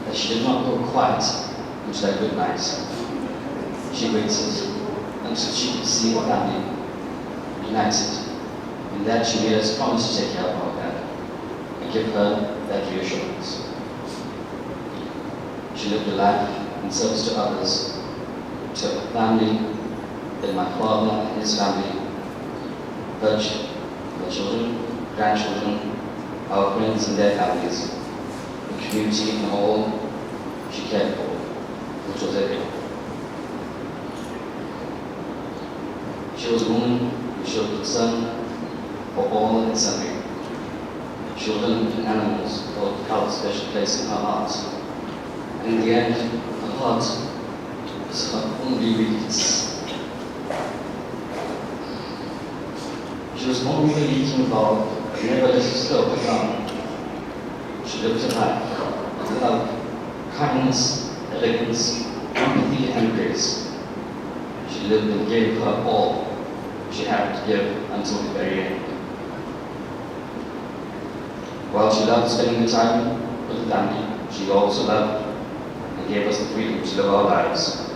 that she did not go quiet into that good night. She waited until she could see our family united, and that she made us promise to take care of our dad and give her that reassurance. She lived a life in service to others, to her family, then my father and his family, her children, grandchildren, our friends and their families, the community and all she cared for, which was everyone. She was a woman who showed concern for all and sundry. Children and animals held a special place in her heart. And in the end, her heart was her only weakness. She was only a leaking valve, but never let it slow her down. She lived her life with love, kindness, elegance, empathy, and grace. She lived and gave her all she had to give until the very end. While she loved spending the time with the family, she also loved and gave us the freedom to live our lives,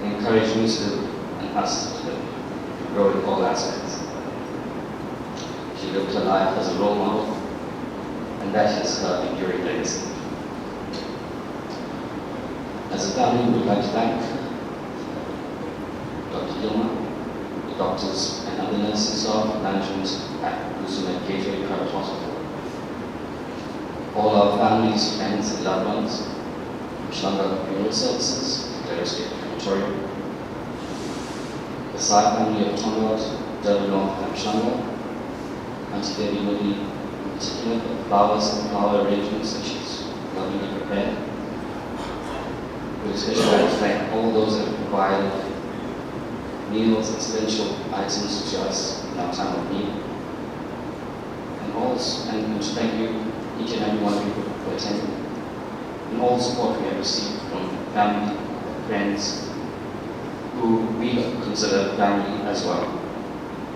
and encouraged me to live and us to live, to grow in all aspects. She lived her life as a role model, and that is her enduring legacy. As a family, we would like to thank Dr. Hilma, the doctors and other nursing staff, management at Gusumet Gateway Private Hospital, all our families, friends, and loved ones, Mshlanga Funeral Services, Clare State Crematorium, the Sai family of Tongaat, Durban North and Mshlanga, Auntie Debbie Moody, in particular, for the flowers and flower arrangements that she's lovingly prepared. We especially like to thank all those that have provided meals and essential items to us in our time of need. And to thank you, each and every one of you, for attending, and all the support we have received from family, friends, who we consider family as well.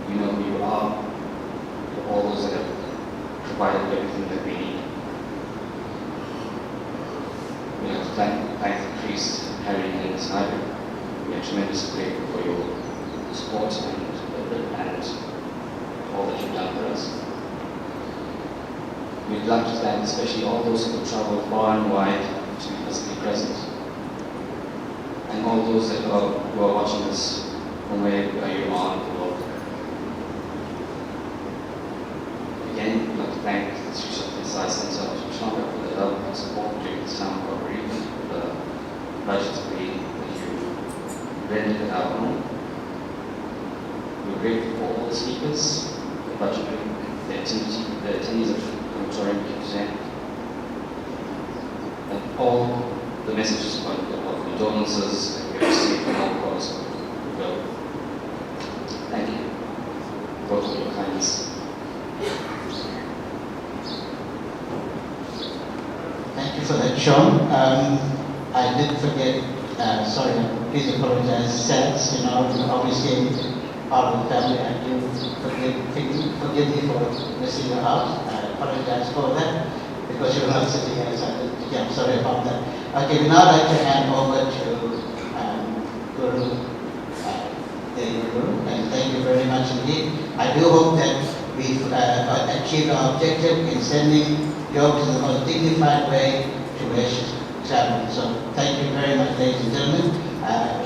You know who you are, for all those that have provided everything that we need. We have to thank the priest, Harry and his library. We are tremendously grateful for your support and all that you've done for us. We'd like to thank especially all those who travel far and wide to be physically present. And all those that who are watching this from wherever you are in the world. Again, we'd like to thank the Sri Satya Sai Center of Sri Lanka for the help and support during this time of our bereavement, for the budget that you rendered at our home. We're grateful for all the speakers, the budgetary, the attendees of the auditorium represent, and all the messages of condolences that we have received from all across the globe. Thank you for all your kindness. Thank you for that, Sean. I did forget, sorry, please apologize. Sets, obviously part of the family, and you forgive me for missing you out. I apologize for that because you're not sitting here. So I'm sorry about that. Okay, we now like to hand over to Guru, and thank you very much indeed. I do hope that we've achieved our objective in sending Yog to the most dignified way to where she's traveling. So thank you very much, ladies and gentlemen.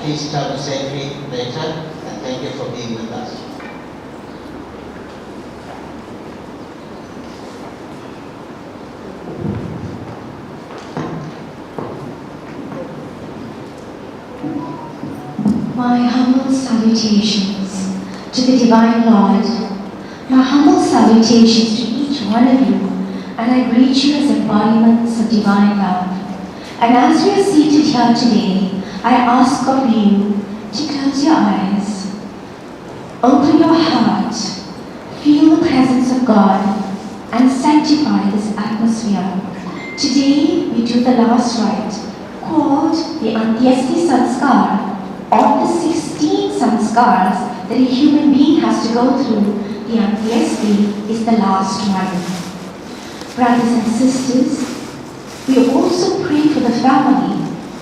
Please travel safely later, and thank you for being with us. My humble salutations to the Divine Lord. My humble salutations to each one of you, and I greet you as embodiments of divine love. And as we are seated here today, I ask of you to close your eyes, open your heart, feel the presence of God, and sanctify this atmosphere. Today, we do the last rite, called the Antyesti Sanskar. Of the 16 sanskars that a human being has to go through, the Antyesti is the last one. Brothers and sisters, we also pray for the family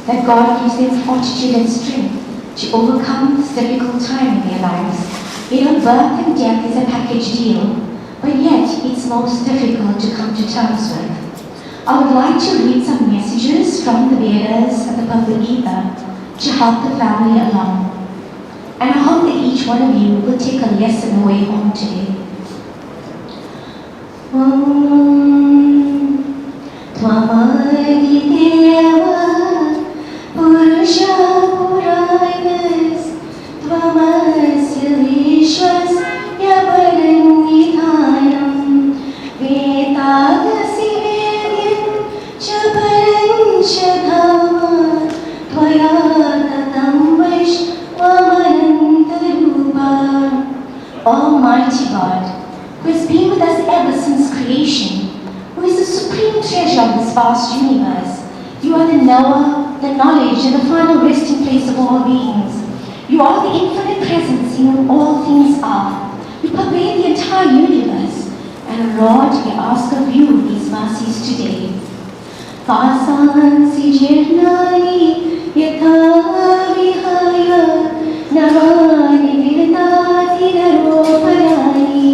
that God gives them fortitude and strength to overcome this difficult time in their lives. Birth and death is a package deal, but yet it's most difficult to come to terms with. I would like to read some messages from the Vedas and the Bhagavad Gita to help the family along. And I hope that each one of you will take a lesson away home today. Tvamadideva Purusha Purainas Tvamasya Vishwas Yaparanidhanam Vetagasi Vedyam Chaparan Chadhava Tvaya Almighty God, who has been with us ever since creation, who is the supreme treasure of this vast universe. You are the knower, the knowledge, and the final resting place of all beings. You are the infinite presence in whom all things are. You pervade the entire universe. And Lord, we ask of you these mercies today. Vasansi jirnani yatha vihaya navani virdati naroparani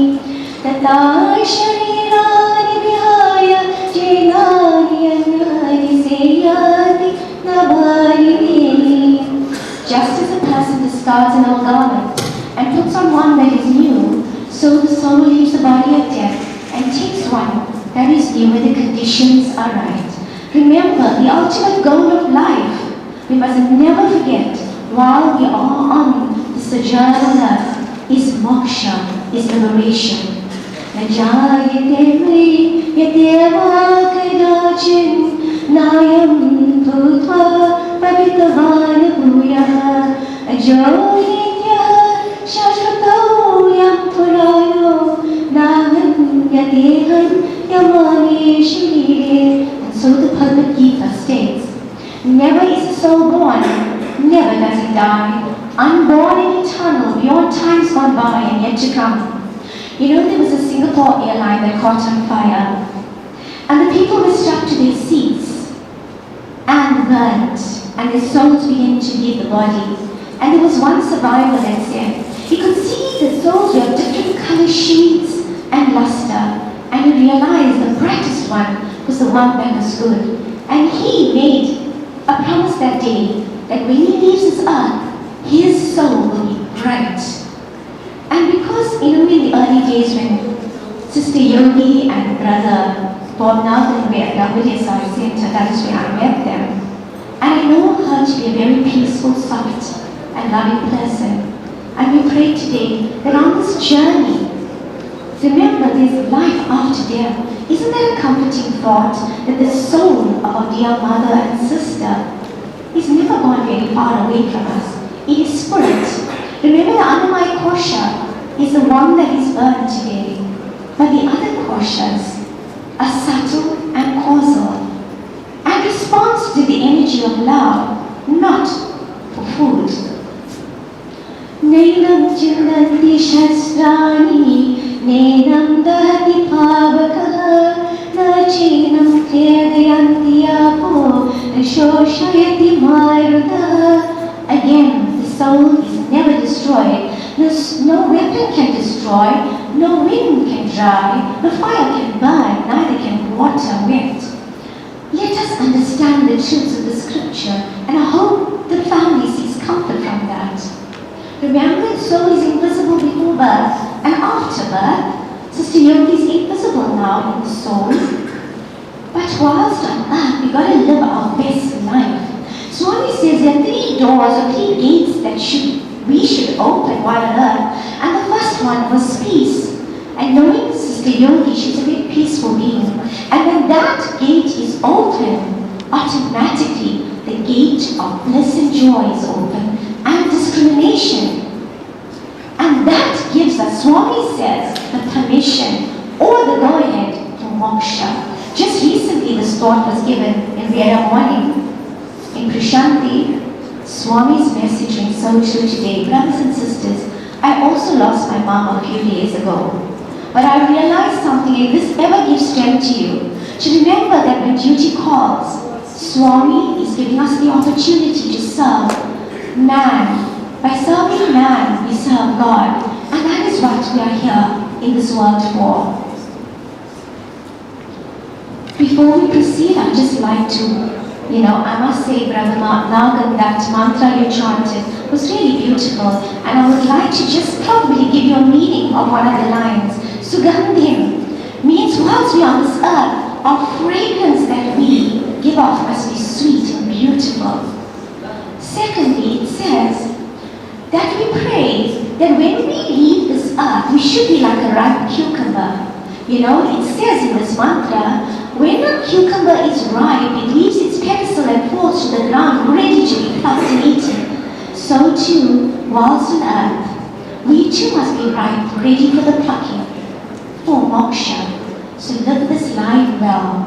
tata sharirani vihaya jenani anani seyati navani vini. Just as a person discards an old garment and puts on one that is new, so the soul leaves the body of death and takes one that is new when the conditions are right. Remember, the ultimate goal of life, we must never forget, while we are on the sojourn on earth, is moksha, is liberation. Najayate mri yateva kadachin nayam bhutva pavitavan bhuyaha ajoyitya shashvato yam purayo nahan yatehan yamani shirire. So the Bhagavad Gita states, never is the soul born, never does it die, unborn and eternal, beyond times gone by and yet to come. There was a Singapore airline that caught on fire, and the people were strapped to their seats and burnt, and their souls began to leave the body. And there was one survivor that said he could see the souls were of different color shades and luster. and you realize the brightest one was the one that was good. And he made a promise that day that when he leaves this earth, his soul will be bright. And because, in the early days when Sister Yogi and Brother Bob Naggan were at WSI Center, that is where I met them. And I know her to be a very peaceful, soft, and loving person. And we pray today that on this journey, remember there's life after death. Isn't that a comforting thought that the soul of our dear mother and sister is never gone very far away from us? It is spirit. Remember the Annamai Kosha is the one that is burned today. But the other koshas are subtle and causal and responds to the energy of love, not for food. Nainam chindanti shastrani, nainam dahati pavakaha, nachinam kredayanti apo, nashoshayati mayrudaha. Again, the soul is never destroyed. No weapon can destroy, no wind can dry, no fire can burn, neither can water wet. Let us understand the truths of the scripture, and I hope the family sees comfort from that. Remember, the soul is invisible before birth, and after birth, Sister Yogi is invisible now in the soul. But whilst on earth, we got to live our best life. Swami says there are 3 doors or 3 gates that we should open while on earth. And the first one was peace. And knowing Sister Yogi, she's a very peaceful being. And when that gate is open, automatically the gate of bliss and joy is open, and discrimination. And that gives us, Swami says, the permission or the go-ahead to moksha. Just recently this thought was given in Veda morning. In Prashanti, Swami's message rings so true today. Brothers and sisters, I also lost my mom a few days ago. But I realized something, if this ever gives strength to you, to remember that when duty calls, Swami is giving us the opportunity to serve man. By serving man, we serve God. And that is what we are here in this world for. Before we proceed, I'd just like to I must say, Brother Naggan, that mantra you chanted was really beautiful, and I would like to just probably give you a meaning of one of the lines. Sugandhim means whilst we are on this earth, our fragrance that we give off must be sweet and beautiful. Secondly, it says that we pray that when we leave this earth, we should be like a ripe cucumber. It says in this mantra, when a cucumber is ripe, it leaves its pedestal and falls to the ground, ready to be plucked and eaten. So too, whilst on earth, we too must be ripe, ready for the plucking, for moksha. So live this life well.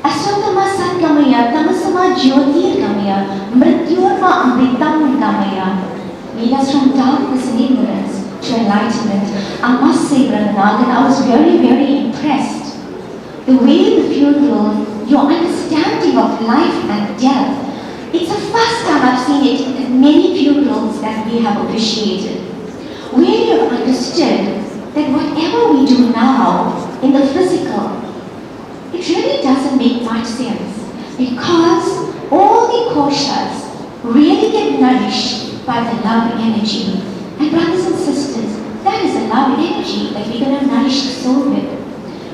Asotama satgamaya, tamasama jyotirgamaya, mrityorma amritam gamaya. Lead us from darkness and ignorance to enlightenment. I must say, Brother Naggan, I was very, very impressed. The way the funeral, your understanding of life and death, it's the first time I've seen it in many funerals that we have officiated. Where you have understood that whatever we do now in the physical, it really doesn't make much sense, because all the koshas really get nourished by the love energy. And brothers and sisters, that is the love energy that we're going to nourish the soul with.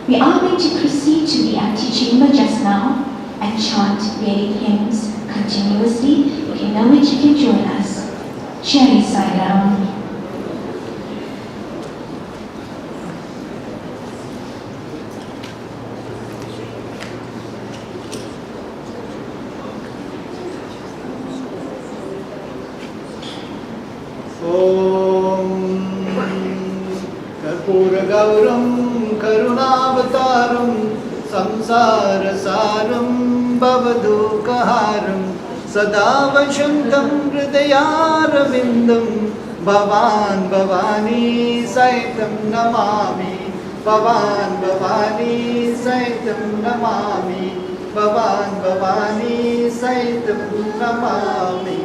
We are going to proceed to the antechamber just now and chant Vedic hymns continuously. If you know it, you can join us. Jai Sai Ram. Gauram Karunavataram Samsarasaram Bhavadukaharam Sadavashantam Hridayarvindam Bhavan Bhavani Saitam Namami Bhavan Bhavani Saitam Namami Bhavan Bhavani Saitam Namami.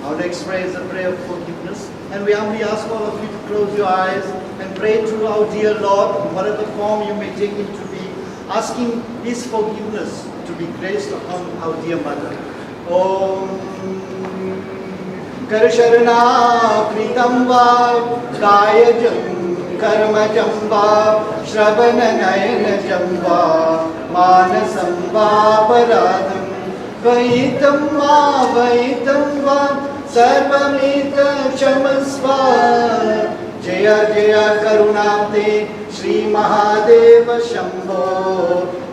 Our next prayer is a prayer of forgiveness, and we humbly ask all of you to close your eyes and then pray to our dear Lord, in whatever form you may take him to be, asking his forgiveness to be graced upon our dear mother. Om Karsharana Kritam Va Kayajam Karmajam Va Shravana Nayanajam Va Manasam Va Paradam Vaitam Va Sarvamita Chamasva Jaya Jaya Karunate Shri Mahadeva Shambho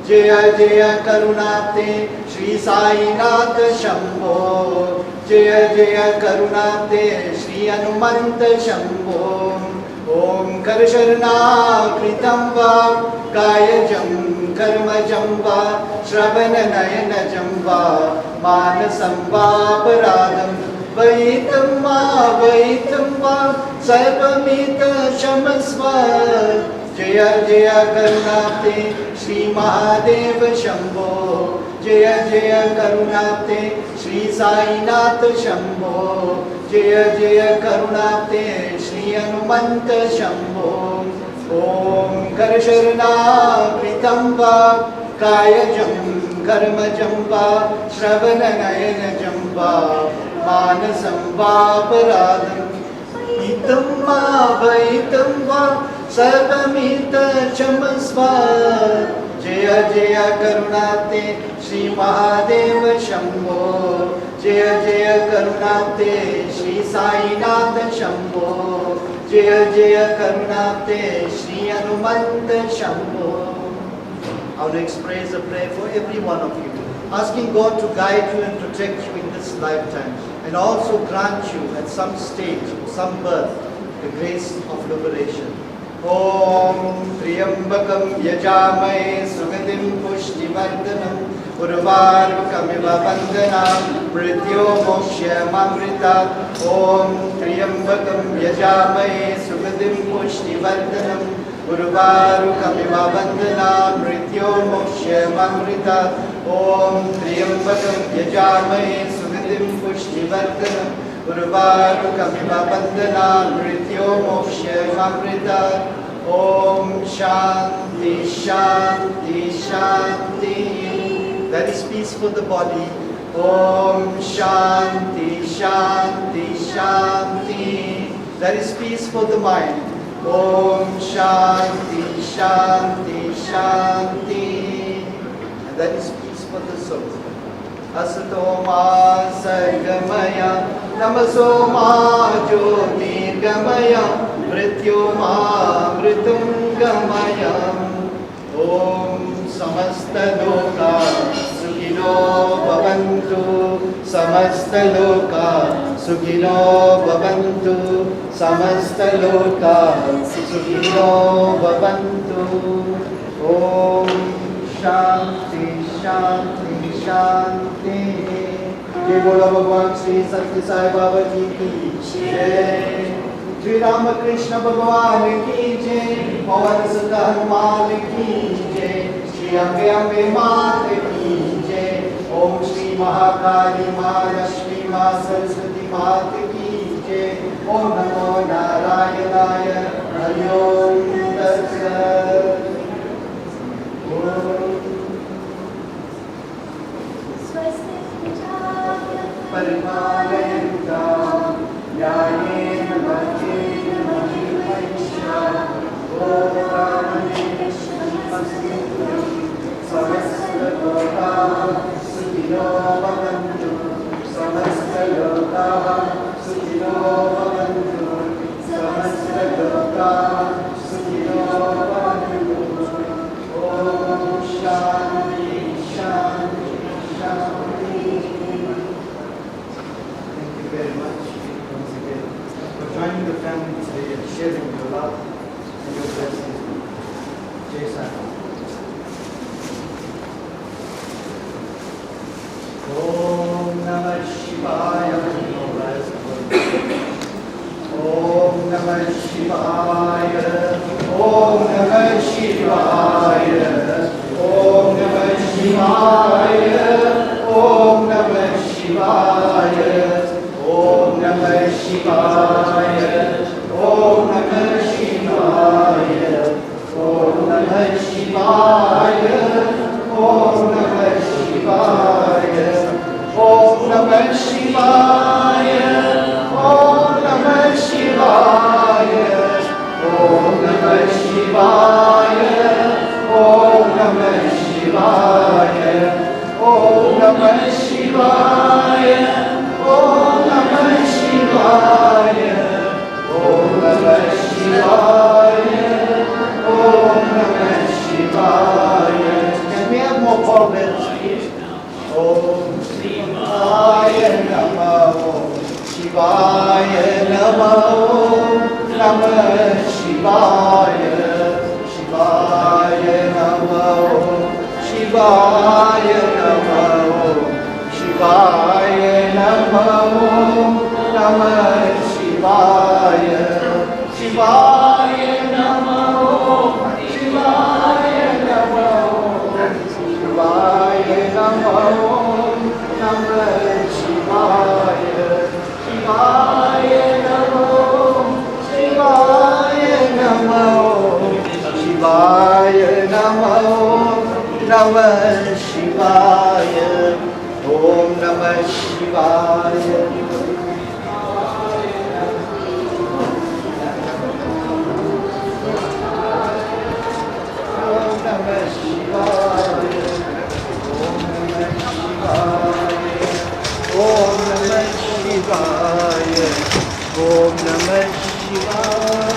Jaya Jaya Karunate Shri Sainath Shambho Jaya Jaya Karunate Shri Anumanta Shambho Om Karsharana Kritam Va Kayajam Karmajam Va Shravana Nayanajam Va Manasam Va Paradam Vaitam Va Sarvamita Shamasva Jaya Jaya Karunate Shri Mahadeva Shambho Jaya Jaya Karunate Shri Sainath Shambho Jaya Jaya Karunate Shri Anumanta Shambho Om Karsharana Kritam Va Kayajam Karmajam Va Shravana Nayanajam Va Manasam Va Paradam Vaitam Va Sarvamita Chamasva Jaya Jaya Karunate Shri Mahadeva Shambho Jaya Jaya Karunate Shri Sainath Shambho Jaya Jaya Karunate Shri Anumanta Shambho. Our next prayer is a prayer for every one of you, asking God to guide you and protect you in this lifetime, and also grant you at some stage, some birth, the grace of liberation. Om Triyambakam Yajamaye Sugatim Pushtivardhanam Urvarukamiva Bandhanam Mrityo Mokshyamamrita. Om Triyambakam Yajamaye Sugatim Pushtivardhanam Urvarukamiva Bandhanam Mrityo Mokshyamamrita. Om Triyambakam Yajamaye Sugatim Pushtivardhanam Urvarukamiva Bandhanam Mrityo Mokshyamamrita. Om Shanti Shanti Shanti. That is peace for the body. Om Shanti Shanti Shanti. That is peace for the mind. Om Shanti Shanti Shanti. And that is peace for the soul. Asato ma sargamaya namaso ma jyotirgamaya mrityo ma mritum gamaya. Om samasta loka sukhino bhavantu samasta loka sukhino bhavantu samasta loka sukhino bhavantu. Om Shanti Shanti Shanti. Jai Bola Bhagwan Shri Satya Sai Baba Ji ki Jai. Shri Ramakrishna Bhagwan ki Jai. Pawan Sutta Hanuman ki Jai. Shri Ambe Ambe Mat ki Jai. Om Shri Mahakali Ma Lakshmi Ma Saraswati Mat ki Jai. Om Namo Narayanaya. Hari Om Tat Sat. Paripalayanta Yayena Bhajena Mahimaiksha Gopramane Shrimaskinam Samasta Loka Sukhino Bhavantu Samasta Loka Sukhino Bhavantu Samasta Loka Sukhino Bhavantu. Om Shanti Shanti Shanti. Very much once again for joining the family today and sharing your love and your blessings. Jai Sai. Om Namah Shivaya. Om Namah Shivaya. Om Namah Shivaya. Om Namah Shivaya. Om Namah Shivaya. Om Namah Shivaya. Om Namah Shivaya. poverty. Om Shivaya Namah. Shivaya Namah. Namah Shivaya. Shivaya Namah. Shivaya Namah. Shivaya Namah. Namah Shivaya. Shivaya Namah. Shivaya Namah. Shivaya Namah. Namah Shivaya. Shivaya Namah. Shivaya Namah. Shivaya Namah. Namah Shivaya. Om Namah Shivaya. Om Namah Shivaya. Om Namah Shivaya. Om Namah Shivaya. Om Namah Shivaya.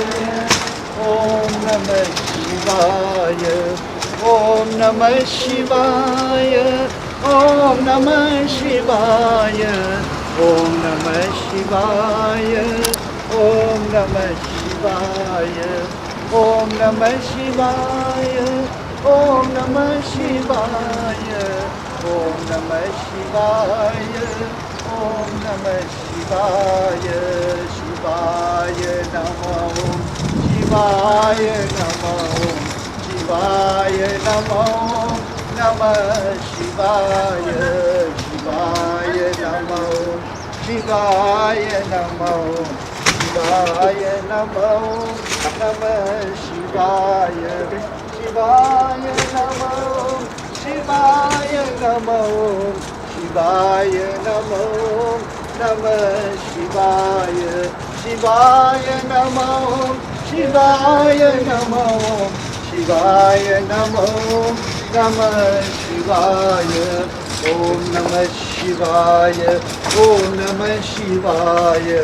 Om Namah Shivaya. Om Namah Shivaya. Om Namah Shivaya. Om Namah Shivaya. Om Namah Shivaya. Om Namah Shivaya. Om Namah Shivaya. Om Namah Shivaya. Om Namah Shivaya. Shivaya Namo. Shivaya Namo. Shivaya Namo. Namah Shivaya. Shivaya Namo. Shivaya Namo. Shivaya Namo. Namah Shivaya. Shivaya Namo. Shivaya Namo. Shivaya Namo. Namah Shivaya. Shivaya Namo. Shivaya Namo. Shivaya Namo. Namah Shivaya. Om Namah Shivaya. Om Namah Shivaya.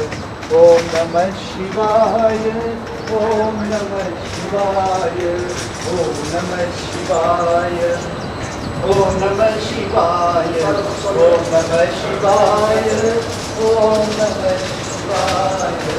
Om Namah Shivaya. Om Namah Shivaya. Om Namah Shivaya. Om Namah Shivaya. Om Namah Shivaya. Om Namah Shivaya.